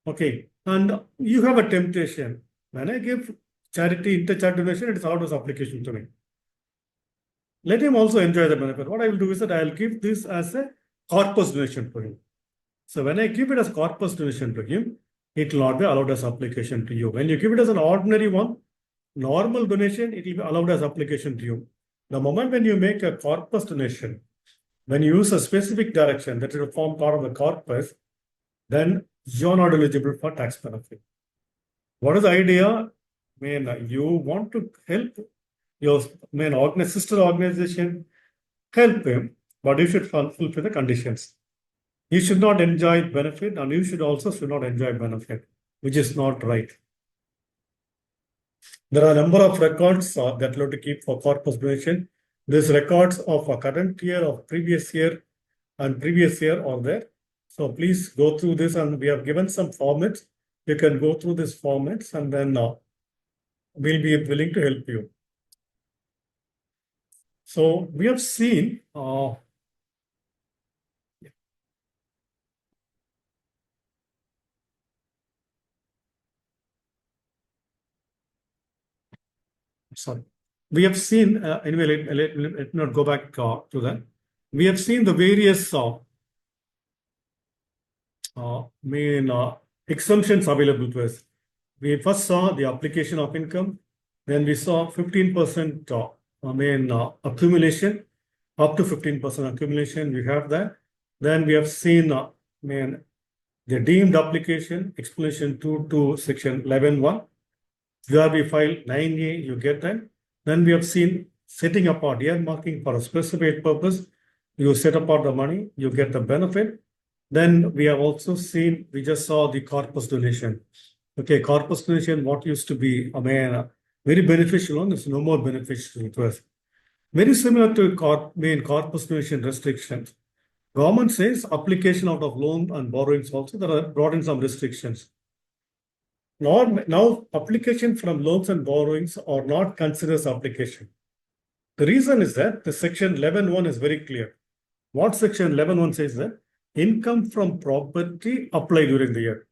Speaker 1: Okay, and you have a temptation. When I give charity, inter-charity donation, it is out of application to me. Let him also enjoy the benefit. What I will do is that I will give this as a corpus donation to him. So when I give it as corpus donation to him, it will not be allowed as application to you. When you give it as an ordinary one, normal donation, it will be allowed as application to you. The moment when you make a corpus donation, when you use a specific direction that will form part of the corpus, then you're not eligible for tax benefit. What is the idea? You want to help your sister organization, help him, but you should fulfill the conditions. You should not enjoy benefit, and you should not enjoy benefit, which is not right. There are a number of records that you have to keep for corpus donation. These records of a current year, of previous year, and previous year are there. So please go through this, and we have given some formats. You can go through these formats, and then we'll be willing to help you. So we have seen sorry. We have seen, anyway, let me not go back to that. We have seen the various exemptions available to us. We first saw the application of income, then we saw 15% accumulation, up to 15% accumulation, we have that. Then we have seen the deemed application, explanation 2 to section 11.1. Where we file 9A, you get that. Then we have seen setting apart, earmarking for a specific purpose. You set apart the money, you get the benefit. Then we have also seen, we just saw the corpus donation. Okay, corpus donation, what used to be very beneficial one is no more beneficial to us. Very similar to corpus donation restrictions. Government says application out of loan and borrowings also, there are brought in some restrictions. Now, application from loans and borrowings are not considered as application. The reason is that the section 11.1 is very clear. What section 11.1 says that income from property apply during the year.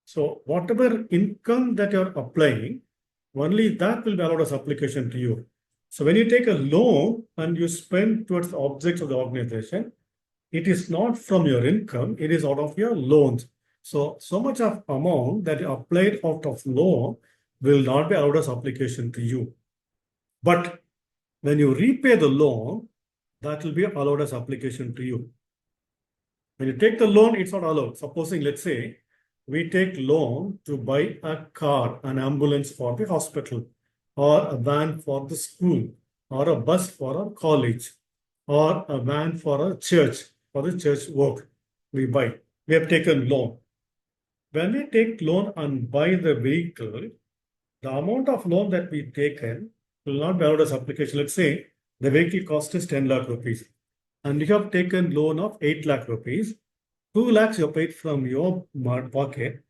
Speaker 1: So whatever income that you're applying, only that will be allowed as application to you. So when you take a loan and you spend towards the objects of the organization, it is not from your income, it is out of your loans. So much of amount that you applied out of loan will not be allowed as application to you. But when you repay the loan, that will be allowed as application to you. When you take the loan, it's not allowed. Supposing, let's say, we take loan to buy a car, an ambulance for the hospital, or a van for the school, or a bus for a college, or a van for a church, for the church work we buy. We have taken loan. When we take loan and buy the vehicle, the amount of loan that we taken will not be allowed as application. Let's say the vehicle cost is 10 lakh rupees and you have taken loan of 8 lakh rupees. 2 lakhs you paid from your pocket.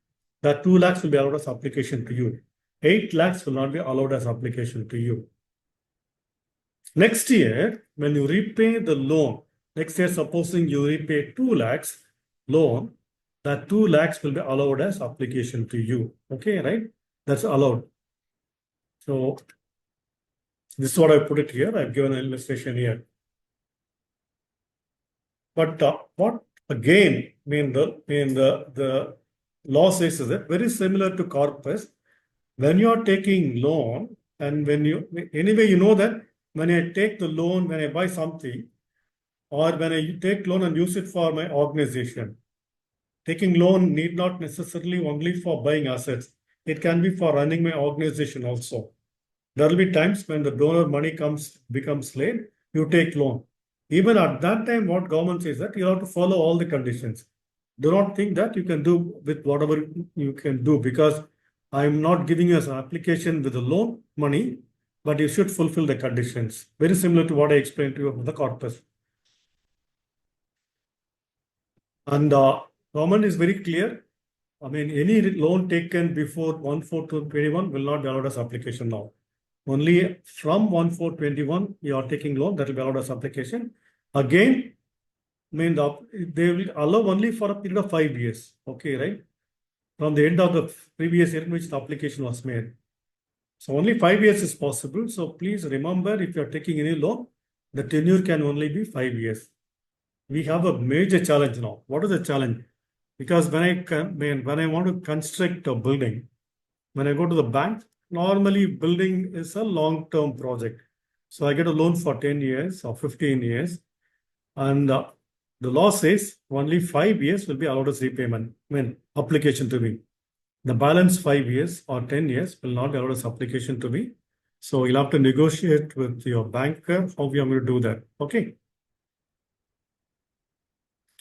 Speaker 1: That 2 lakhs will be allowed as application to you. 8 lakhs will not be allowed as application to you. Next year, when you repay the loan, next year, supposing you repay 2 lakhs loan, that 2 lakhs will be allowed as application to you. Okay, right? That's allowed. So this is what I put it here. I've given an illustration here. But what again the law says is that very similar to corpus, when you are taking loan and when you anyway you know that when I take the loan, when I buy something, or when I take loan and use it for my organization, taking loan need not necessarily only for buying assets. It can be for running my organization also. There will be times when the donor money becomes late, you take loan. Even at that time, what government says that you have to follow all the conditions. Do not think that you can do with whatever you can do, because I'm not giving you as an application with the loan money, but you should fulfill the conditions. Very similar to what I explained to you about the corpus. And government is very clear. I mean, any loan taken before 1/4/21 will not be allowed as application now. Only from 1/4/21 you are taking loan, that will be allowed as application. Again, they will allow only for a period of 5 years. Okay, right? From the end of the previous year in which the application was made. So only 5 years is possible. So please remember, if you are taking any loan, the tenure can only be 5 years. We have a major challenge now. What is the challenge? Because when I want to construct a building, when I go to the bank, normally building is a long-term project. So I get a loan for 10 years or 15 years. And the law says only 5 years will be allowed as repayment, application to me. The balance 5 years or 10 years will not be allowed as application to me. So you'll have to negotiate with your banker how we are going to do that. Okay.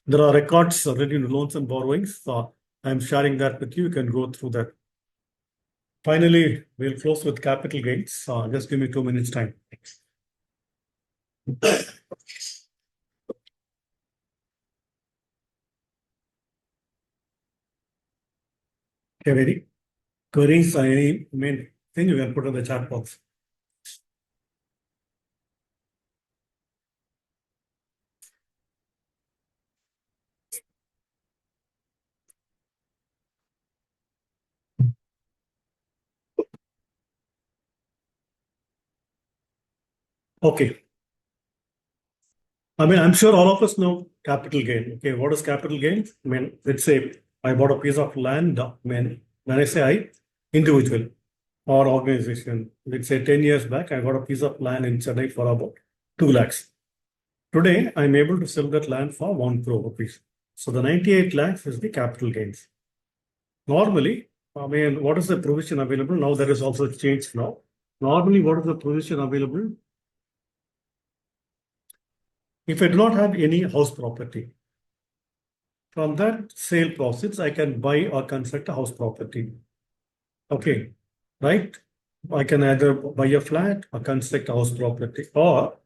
Speaker 1: There are records relating to loans and borrowings. So I'm sharing that with you. You can go through that. Finally, we'll close with capital gains. Just give me 2 minutes time. Okay, any queries or any main thing you can put in the chat box. Okay. I mean, I'm sure all of us know capital gain. Okay, what is capital gain? I mean, let's say I bought a piece of land. I mean, when I say I, individual or organization, let's say 10 years back, I got a piece of land in Chennai for about 2 lakhs. Today, I'm able to sell that land for 1 crore rupees. So the 98 lakhs is the capital gains. Normally, I mean, what is the provision available? Now there is also changed now. Normally, what is the provision available? If I do not have any house property, from that sale proceeds, I can buy or construct a house property. Okay, right? I can either buy a flat or construct a house property, or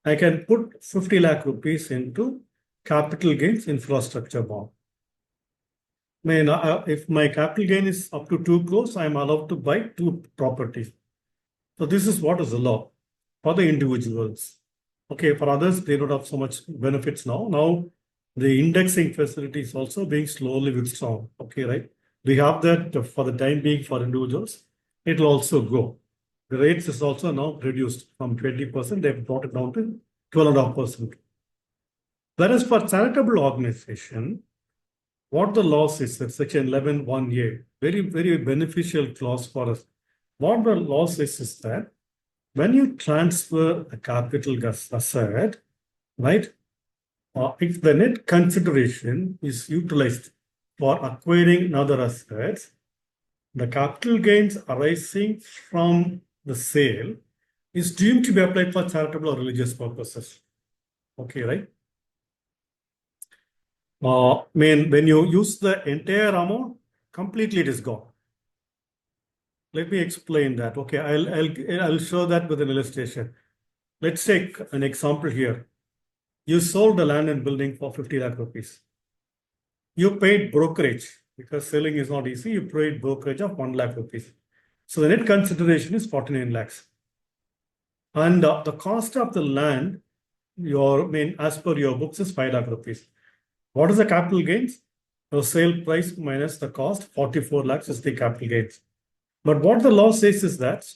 Speaker 1: I can put 50 lakh rupees into capital gains infrastructure bond. I mean, if my capital gain is up to 2 crores, I'm allowed to buy 2 properties. So this is what is the law for the individuals. Okay, for others, they don't have so much benefits now. Now, the indexing facility is also being slowly withdrawn. Okay, right? We have that for the time being for individuals. It will also go. The rates is also now reduced from 20%, they've brought it down to 12.5%. Whereas for charitable organization, what the law says, that section 11(1)(a), very, very beneficial clause for us. What the law says is that when you transfer a capital asset, right, if the net consideration is utilized for acquiring another assets, the capital gains arising from the sale is deemed to be applied for charitable or religious purposes. Okay, right? When you use the entire amount, completely it is gone. Let me explain that. Okay, I'll show that with an illustration. Let's take an example here. You sold the land and building for 50 lakh rupees. You paid brokerage because selling is not easy. You paid brokerage of 1 lakh rupees. So the net consideration is 49 lakhs. And the cost of the land, as per your books, is 5 lakh rupees. What is the capital gains? The sale price minus the cost, 44 lakhs is the capital gains. But what the law says is that,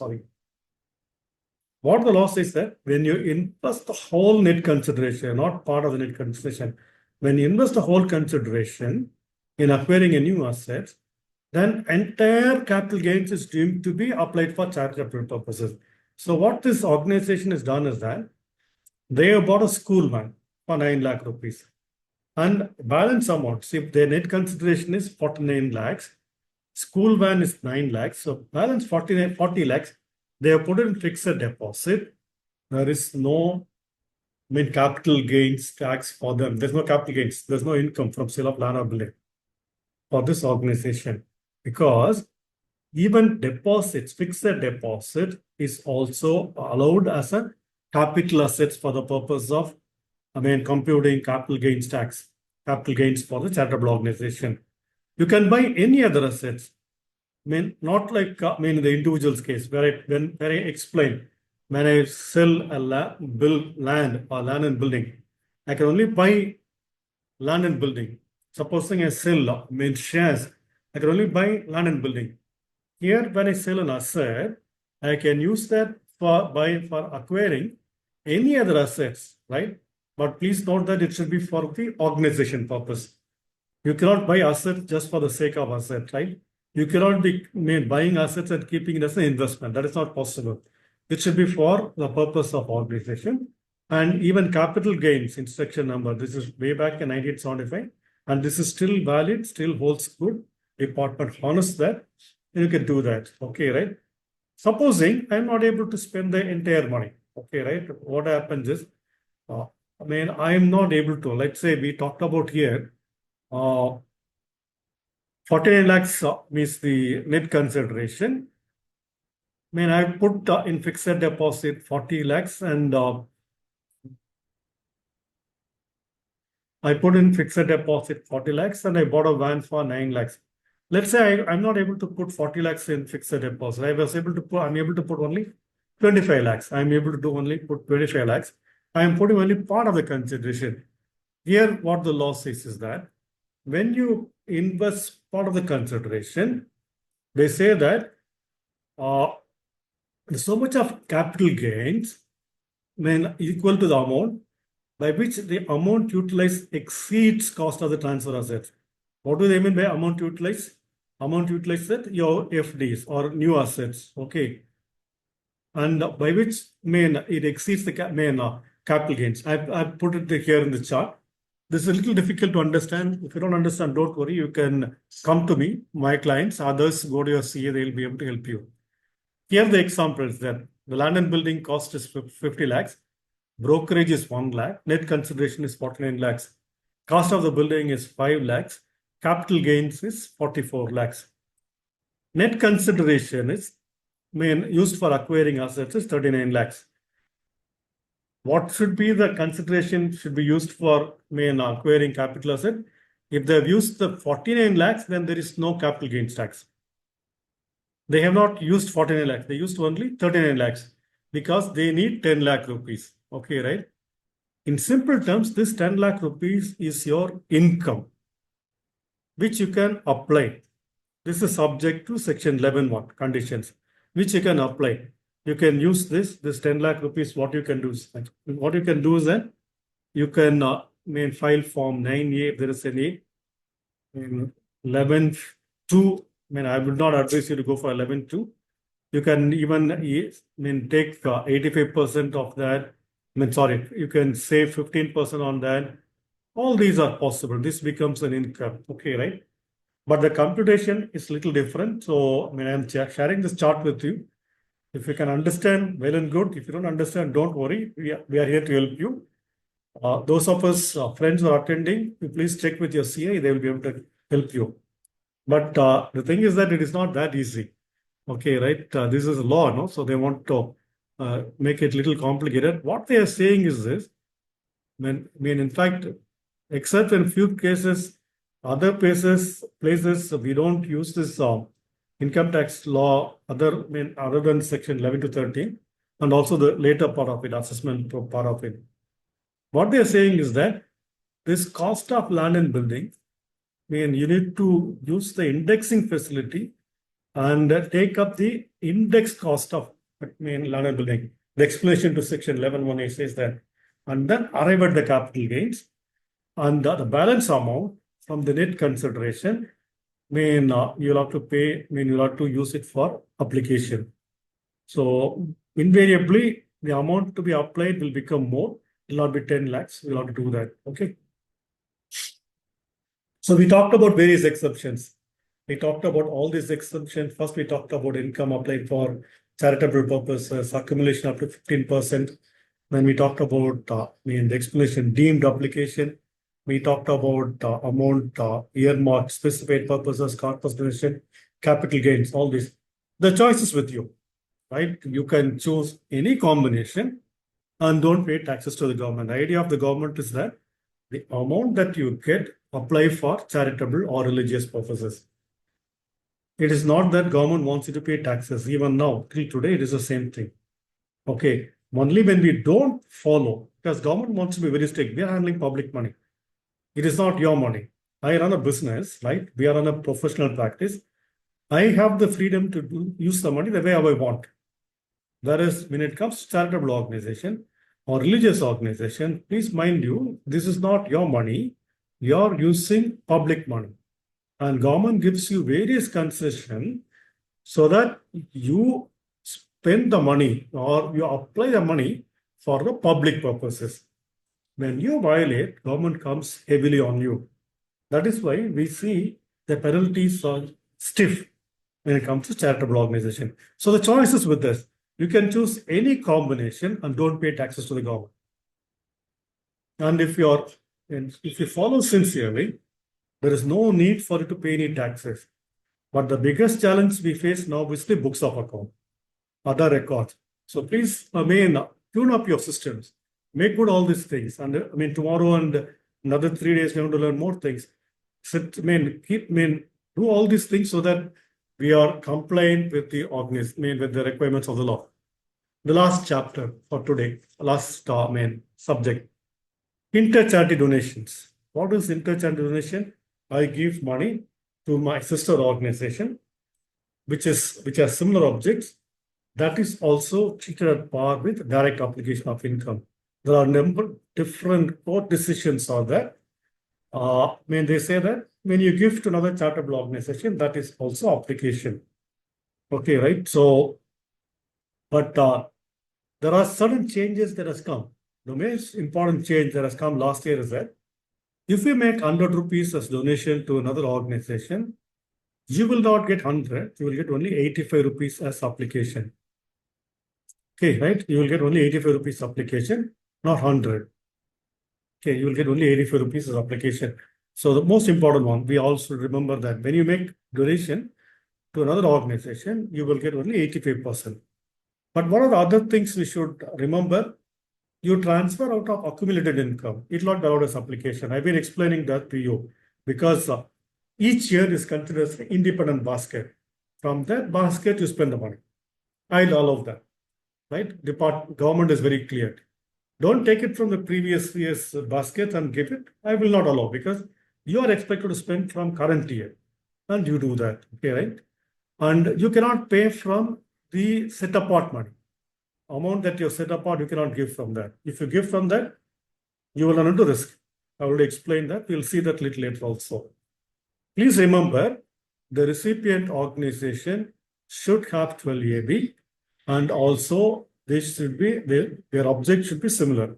Speaker 1: what the law says that when you invest the whole net consideration, not part of the net consideration, when you invest the whole consideration in acquiring a new asset, then entire capital gains is deemed to be applied for charitable purposes. So what this organization has done is that they have bought a school van for 9 lakh rupees. And balance amounts, if their net consideration is 49 lakhs, school van is 9 lakhs, so balance 40 lakhs, they have put in fixed deposit. There is no capital gains tax for them. There's no capital gains. There's no income from sale of land or building for this organization, because even deposits, fixed deposit is also allowed as a capital assets for the purpose of, computing capital gains tax, capital gains for the charitable organization. You can buy any other assets. Not like in the individual's case, where I explain, when I sell a land or land and building, I can only buy land and building. Supposing I sell shares, I can only buy land and building. Here, when I sell an asset, I can use that for acquiring any other assets, right? But please note that it should be for the organization purpose. You cannot buy assets just for the sake of asset, right? You cannot be buying assets and keeping it as an investment. That is not possible. It should be for the purpose of organization. And even capital gains instruction number, this is way back in 1975, and this is still valid, still holds good. Department honors that, you can do that. Okay, right? Supposing I'm not able to spend the entire money. Okay, right? What happens is, I'm not able to. Let's say we talked about here, 49 lakhs means the net consideration. I put in fixed deposit 40 lakhs and I put in fixed deposit 40 lakhs and I bought a van for 9 lakhs. Let's say I'm not able to put 40 lakhs in fixed deposit. I'm able to put only 25 lakhs. I'm able to only put 25 lakhs. I'm putting only part of the consideration. Here, what the law says is that when you invest part of the consideration, they say that so much of capital gains equal to the amount by which the amount utilized exceeds cost of the transfer assets. What do they mean by amount utilized? Amount utilized that your FDs or new assets, okay, and by which it exceeds the capital gains. I've put it here in the chart. This is a little difficult to understand. If you don't understand, don't worry. You can come to me, my clients, others go to your CA, they'll be able to help you. Here the example is that the land and building cost is 50 lakhs, brokerage is 1 lakh, net consideration is 49 lakhs, cost of the building is 5 lakhs, capital gains is 44 lakhs. Net consideration is used for acquiring assets is 39 lakhs. What should be the consideration should be used for acquiring capital asset? If they have used the 49 lakhs, then there is no capital gains tax. They have not used 49 lakhs. They used only 39 lakhs because they need 10 lakh rupees. Okay, right? In simple terms, this 10 lakh rupees is your income, which you can apply. This is subject to section 11(1) conditions, which you can apply. you can use this 10 lakh rupees. What you can do is that you can file form 9A if there is any. In 11 2, I would not advise you to go for 11 2. You can even take 85% of that. Sorry, you can save 15% on that. All these are possible. This becomes an income. Okay, right? But the computation is little different. So, I'm sharing this chart with you. If you can understand, well and good. If you don't understand, don't worry. We are here to help you. Those of us, friends who are attending, you please check with your CA. They will be able to help you. But the thing is that it is not that easy. Okay, right? This is a law, no? So they want to make it a little complicated. What they are saying is this. In fact, except in few cases, other places we don't use this income tax law other than section 11 to 13, and also the later part of it, assessment part of it. What they are saying is that this cost of land and building, you need to use the indexing facility and take up the index cost of land and building. The explanation to section 11(1)(a) says that, and then arrive at the capital gains, and the balance amount from the net consideration, you'll have to pay. You'll have to use it for application. So invariably, the amount to be applied will become more. It will not be 10 lakhs. We'll have to do that. Okay. So we talked about various exceptions. We talked about all these exemptions. First, we talked about income applied for charitable purposes, accumulation up to 15%. Then we talked about the explanation deemed application. We talked about amount earmarked, specified purposes, corpus donation, capital gains, all these. The choice is with you, right? You can choose any combination and don't pay taxes to the government. The idea of the government is that the amount that you get apply for charitable or religious purposes. It is not that government wants you to pay taxes. Even now, till today, it is the same thing. Okay. Only when we don't follow, because government wants to be very strict, we are handling public money. It is not your money. I run a business, right? We are on a professional practice. I have the freedom to use the money the way I want. Whereas when it comes to charitable organization or religious organization, please mind you, this is not your money. You are using public money. And government gives you various concessions so that you spend the money or you apply the money for the public purposes. When you violate, government comes heavily on you. That is why we see the penalties are stiff when it comes to charitable organization. So the choice is with us. You can choose any combination and don't pay taxes to the government. And if you follow sincerely, there is no need for you to pay any taxes. But the biggest challenge we face now is the books of account, other records. So please, tune up your systems, make good all these things. And tomorrow and another 3 days, we're going to learn more things. Do all these things so that we are compliant with the with the requirements of the law. The last chapter for today, last subject, inter-charity donations. What is inter-charity donation? I give money to my sister organization, which has similar objects. That is also treated at par with direct application of income. There are a number of different court decisions on that. They say that when you give to another charitable organization, that is also application. Okay, right? So, but there are certain changes that has come. The most important change that has come last year is that if you make 100 rupees as donation to another organization, you will not get 100, you will get only 85 rupees as application. Okay, right? You will get only 85 rupees application, not 100. Okay, you will get only 85 rupees as application. So the most important one, we also remember that when you make donation to another organization, you will get only 85%. But what are the other things we should remember? You transfer out of accumulated income. It will not be allowed as application. I've been explaining that to you because each year is considered as an independent basket. From that basket, you spend the money. I'll allow that, right? Government is very clear. Don't take it from the previous year's basket and give it. I will not allow because you are expected to spend from current year and you do that, okay, right? And you cannot pay from the set apart money. amount that you set apart, you cannot give from that. If you give from that, you will run into risk. I already explained that. We'll see that little later also. Please remember, the recipient organization should have 12 AB, and also their object should be similar.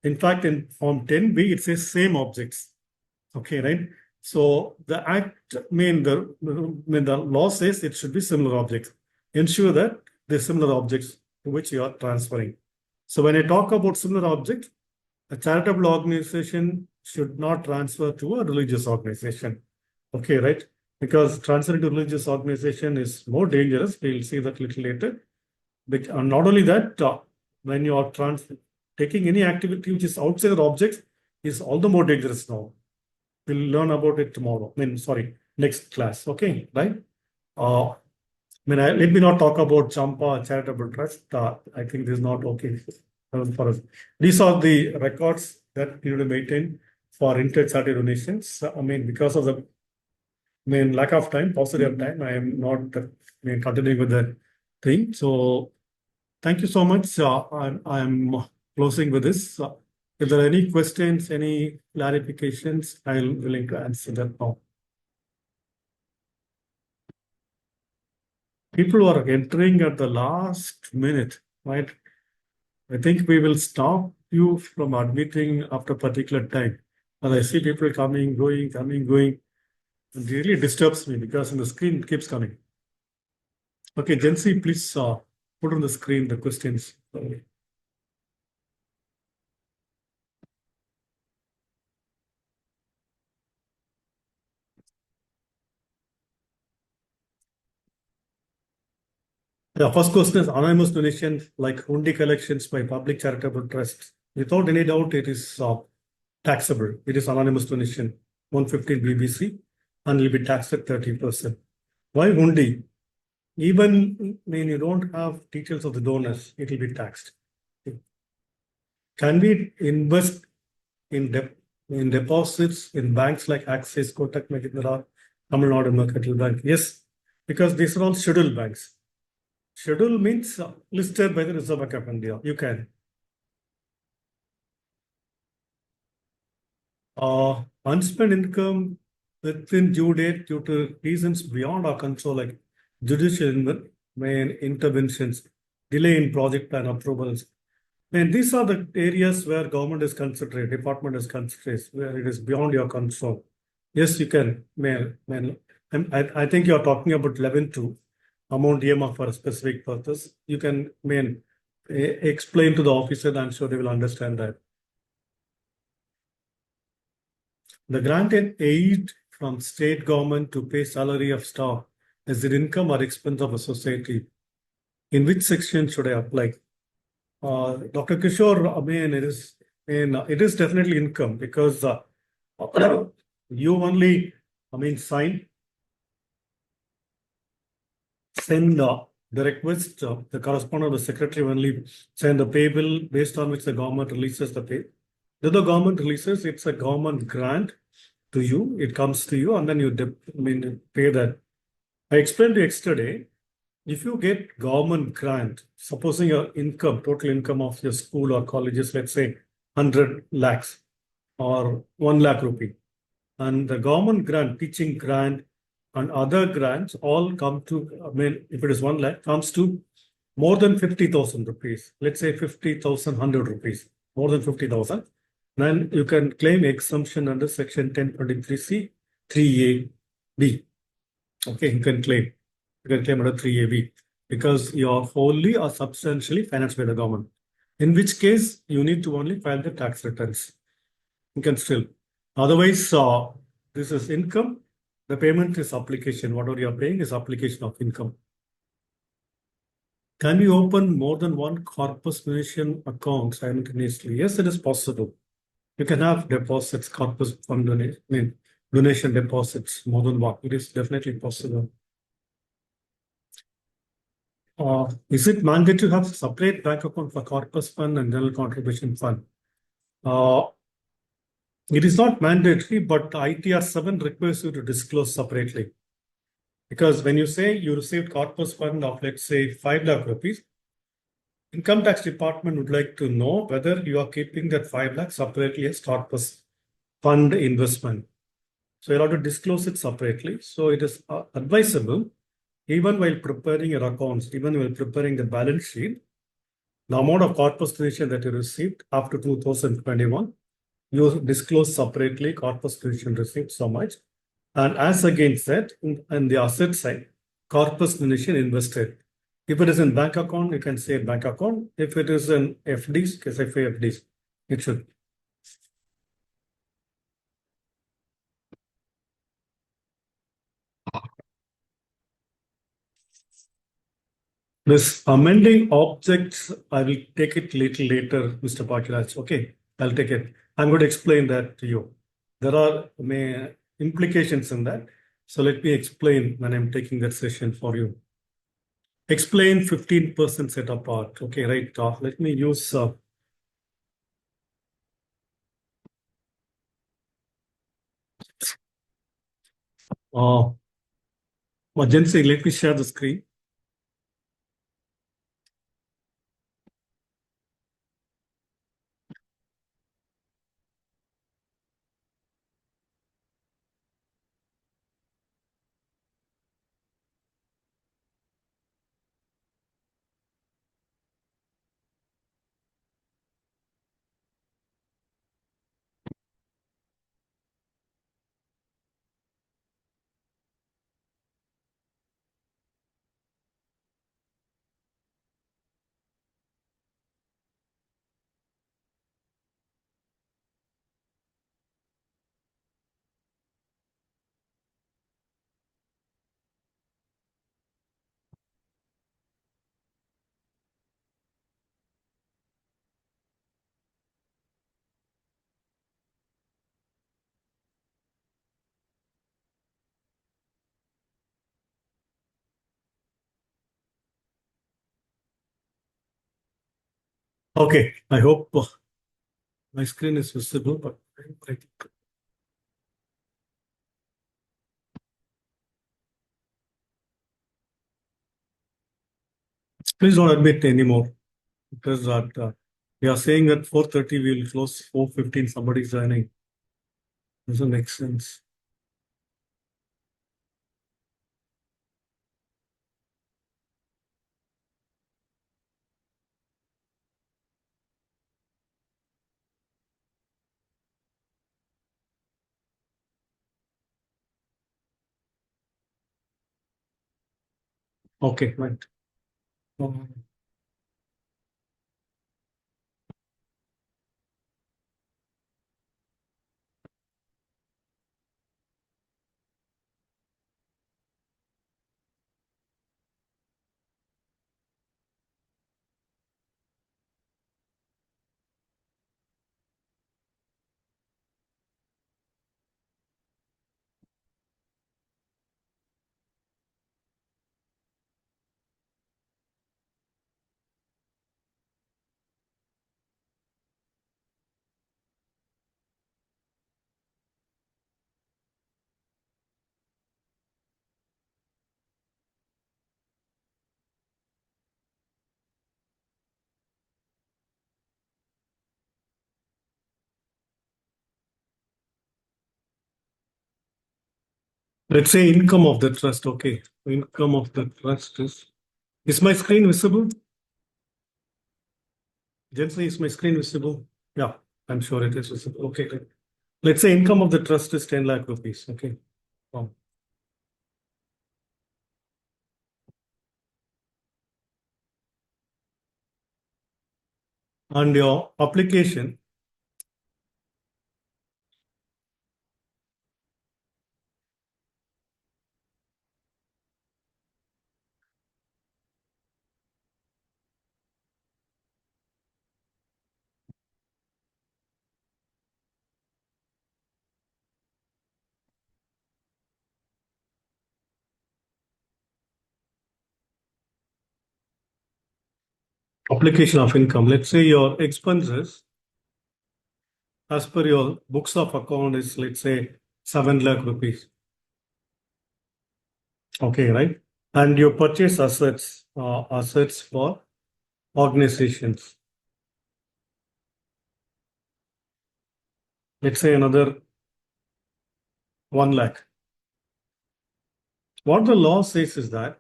Speaker 1: In fact, in Form 10B, it says same objects. Okay, right? So the act, the law says it should be similar objects. Ensure that they're similar objects to which you are transferring. So when I talk about similar objects, a charitable organization should not transfer to a religious organization. Okay, right? Because transferring to religious organization is more dangerous. We'll see that little later. But not only that, when you are taking any activity which is outside the objects, is all the more dangerous now. We'll learn about it tomorrow. Next class. Okay, right? Let me not talk about Champa Charitable Trust. I think this is not okay for us. These are the records that you need to maintain for inter-charity donations. Because of the lack of time, paucity of time, I am not continuing with the thing. So thank you so much. I'm closing with this. If there are any questions, any clarifications, I'm willing to answer them now. People are entering at the last minute, right? I think we will stop you from admitting after a particular time. And I see people coming, going, coming, going. It really disturbs me because on the screen it keeps coming. Okay, Jency, please put on the screen the questions. The first question is anonymous donations like hundi collections by public charitable trusts. Without any doubt, it is taxable. It is anonymous donation, 115 BBC, and will be taxed at 30%. Why hundi? Even when you don't have details of the donors, it will be taxed. Can we invest in deposits in banks like Axis, Kotak Mahindra, Tamil Nadu Mercantile Bank? Yes, because these are all scheduled banks. Schedule means listed by the Reserve Bank of India. You can. Unspent income within due date due to reasons beyond our control, like judicial interventions, delay in project plan approvals. These are the areas where government is considerate, department is considerate, where it is beyond your control. Yes, you can. I think you're talking about 11.2, amount earmarked for a specific purpose. You can explain to the officer, I'm sure they will understand that. The granted aid from state government to pay salary of staff is it income or expense of a society? In which section should I apply? Dr. Kishore, it is definitely income because you only, send the request, the correspondent or the secretary only send the pay bill based on which the government releases the pay. Then the government releases, it's a government grant to you, it comes to you, and then you pay that. I explained to you yesterday, if you get government grant, supposing your income, total income of your school or colleges, let's say 100 lakhs or 1 lakh rupee, and the government grant, teaching grant, and other grants all come to, if it is 1 lakh, comes to more than 50,000 rupees. Let's say 50,100 rupees, more than 50,000. Then you can claim exemption under section 1023C 3AB. Okay, you can claim under 3AB because you are wholly or substantially financed by the government. In which case, you need to only file the tax returns. You can still. Otherwise, this is income. The payment is application. Whatever you are paying is application of income. Can you open more than one corpus donation account simultaneously? Yes, it is possible. You can have deposits, corpus fund donation deposits, more than one. It is definitely possible. Is it mandatory to have separate bank account for corpus fund and general contribution fund? It is not mandatory, but ITR 7 requires you to disclose separately. Because when you say you received corpus fund of, let's say, 5 lakh rupees, Income tax department would like to know whether you are keeping that 5 lakh separately as corpus fund investment. So you'll have to disclose it separately. So it is advisable, even while preparing your accounts, even while preparing the balance sheet, the amount of corpus creation that you received after 2021, you disclose separately corpus creation received so much. And as against that, in the asset side, corpus creation invested. If it is in bank account, you can say bank account. If it is in FDs, you can say FDs. It should. This amending objects, I will take it little later, Mr. Pakiraj. Okay, I'll take it. I'm going to explain that to you. There are implications in that. So let me explain when I'm taking that session for you. Explain 15% set apart. Okay, right. Let me use uh, Agency. Let me share the screen. Okay, I hope my screen is visible, but please don't admit anymore because we are saying at 4:30 we will close 4:15. Somebody's joining. Doesn't make sense. Okay, right. Um, let's say income of the trust. Okay, income of the trust is my screen visible? Gently, is my screen visible? Yeah, I'm sure it is visible. Okay, great. Let's say income of the trust is 10 lakh rupees. Okay. Um, and your application of income. Let's say your expenses as per your books of account is, let's say, 7 lakh rupees. Okay, right? And you purchase assets for organizations. Let's say another 1 lakh. What the law says is that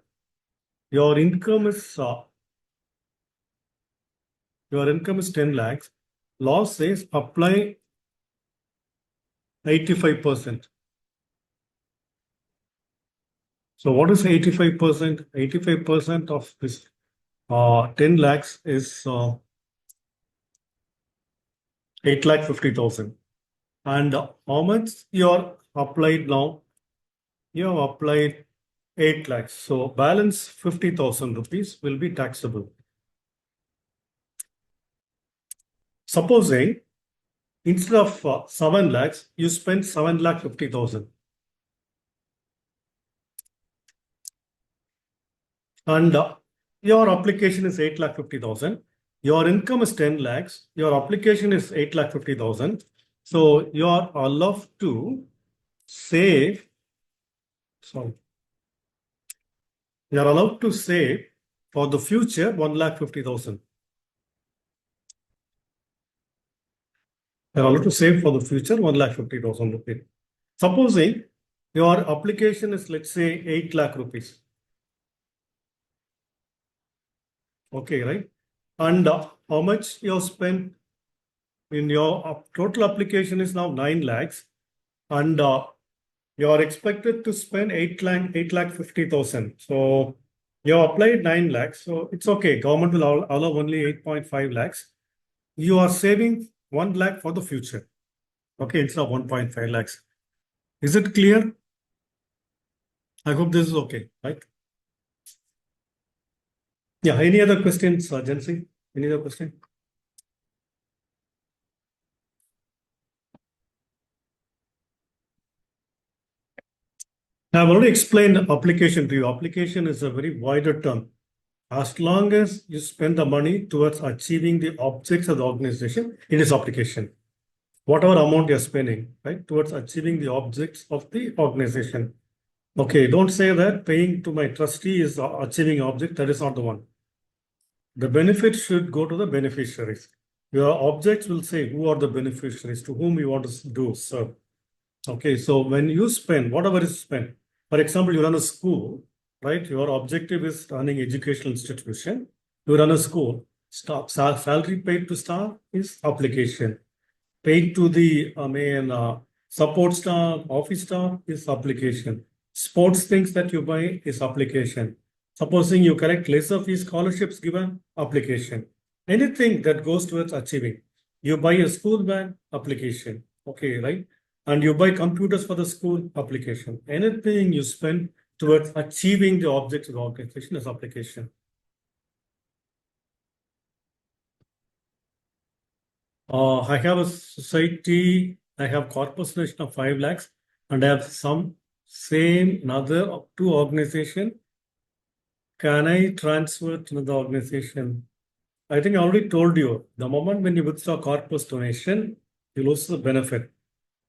Speaker 1: your income is 10 lakhs. Law says apply 85%. So what is 85%? 85% of this 10 lakhs is 8 lakh 50,000. And how much you are applied now? You have applied 8 lakhs. So balance 50,000 rupees will be taxable. Supposing instead of 7 lakhs, you spend 7 lakh 50,000. And your application is 8 lakh 50,000. Your income is 10 lakhs. Your application is 8 lakh 50,000. So you are allowed to save. Sorry. You are allowed to save for the future 1 lakh 50,000. You are allowed to save for the future 1 lakh 50,000 rupees. Supposing your application is, let's say, 8 lakh rupees. Okay, right? And how much you have spent in your total application is now 9 lakhs. And you are expected to spend 8 lakh 50,000. So you applied 9 lakhs. So it's okay. Government will allow only 8.5 lakhs. You are saving 1 lakh for the future. Okay, instead of 1.5 lakhs. Is it clear? I hope this is okay, right? Yeah, any other questions, Jansi? Any other question? I've already explained application to you. Application is a very wider term. As long as you spend the money towards achieving the objects of the organization, it is application. Whatever amount you're spending, right, towards achieving the objects of the organization. Okay, don't say that paying to my trustee is achieving object. That is not the one. The benefit should go to the beneficiaries. Your objects will say who are the beneficiaries, to whom you want to do serve. Okay, so when you spend, whatever is spent, for example, you run a school, right? Your objective is running educational institution. You run a school. Staff, salary paid to staff is application. Paid to the support staff, office staff is application. Sports things that you buy is application. Supposing you collect lesser fee scholarships given, application. Anything that goes towards achieving. You buy a school bag, application. Okay, right? And you buy computers for the school, application. Anything you spend towards achieving the objects of the organization is application. I have a society, I have corporation of 5 lakhs, and I have some same another 2 organization. Can I transfer to the organization? I think I already told you, the moment when you withdraw corpus donation, you lose the benefit.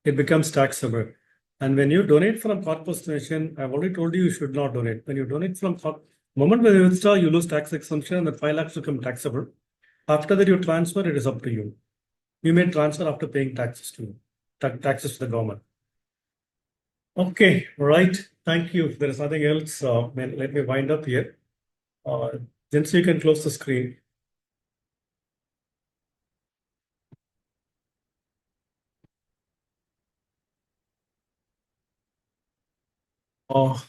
Speaker 1: It becomes taxable. And when you donate from corpus donation, I've already told you you should not donate. When you donate from moment when you withdraw, you lose tax exemption and the 5 lakhs become taxable. After that, you transfer, it is up to you. You may transfer after paying taxes to taxes to the government. Okay, right. Thank you. If there is nothing else, let me wind up here. Then so you can close the screen. Okay,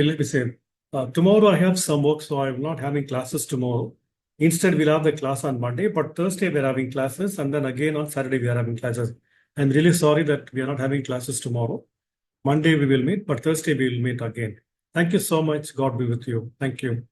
Speaker 1: let me say. Tomorrow I have some work, so I'm not having classes tomorrow. Instead, we'll have the class on Monday, but Thursday we're having classes, and then again on Saturday we are having classes. I'm really sorry that we are not having classes tomorrow. Monday we will meet, but Thursday we will meet again. Thank you so much. God be with you. Thank you.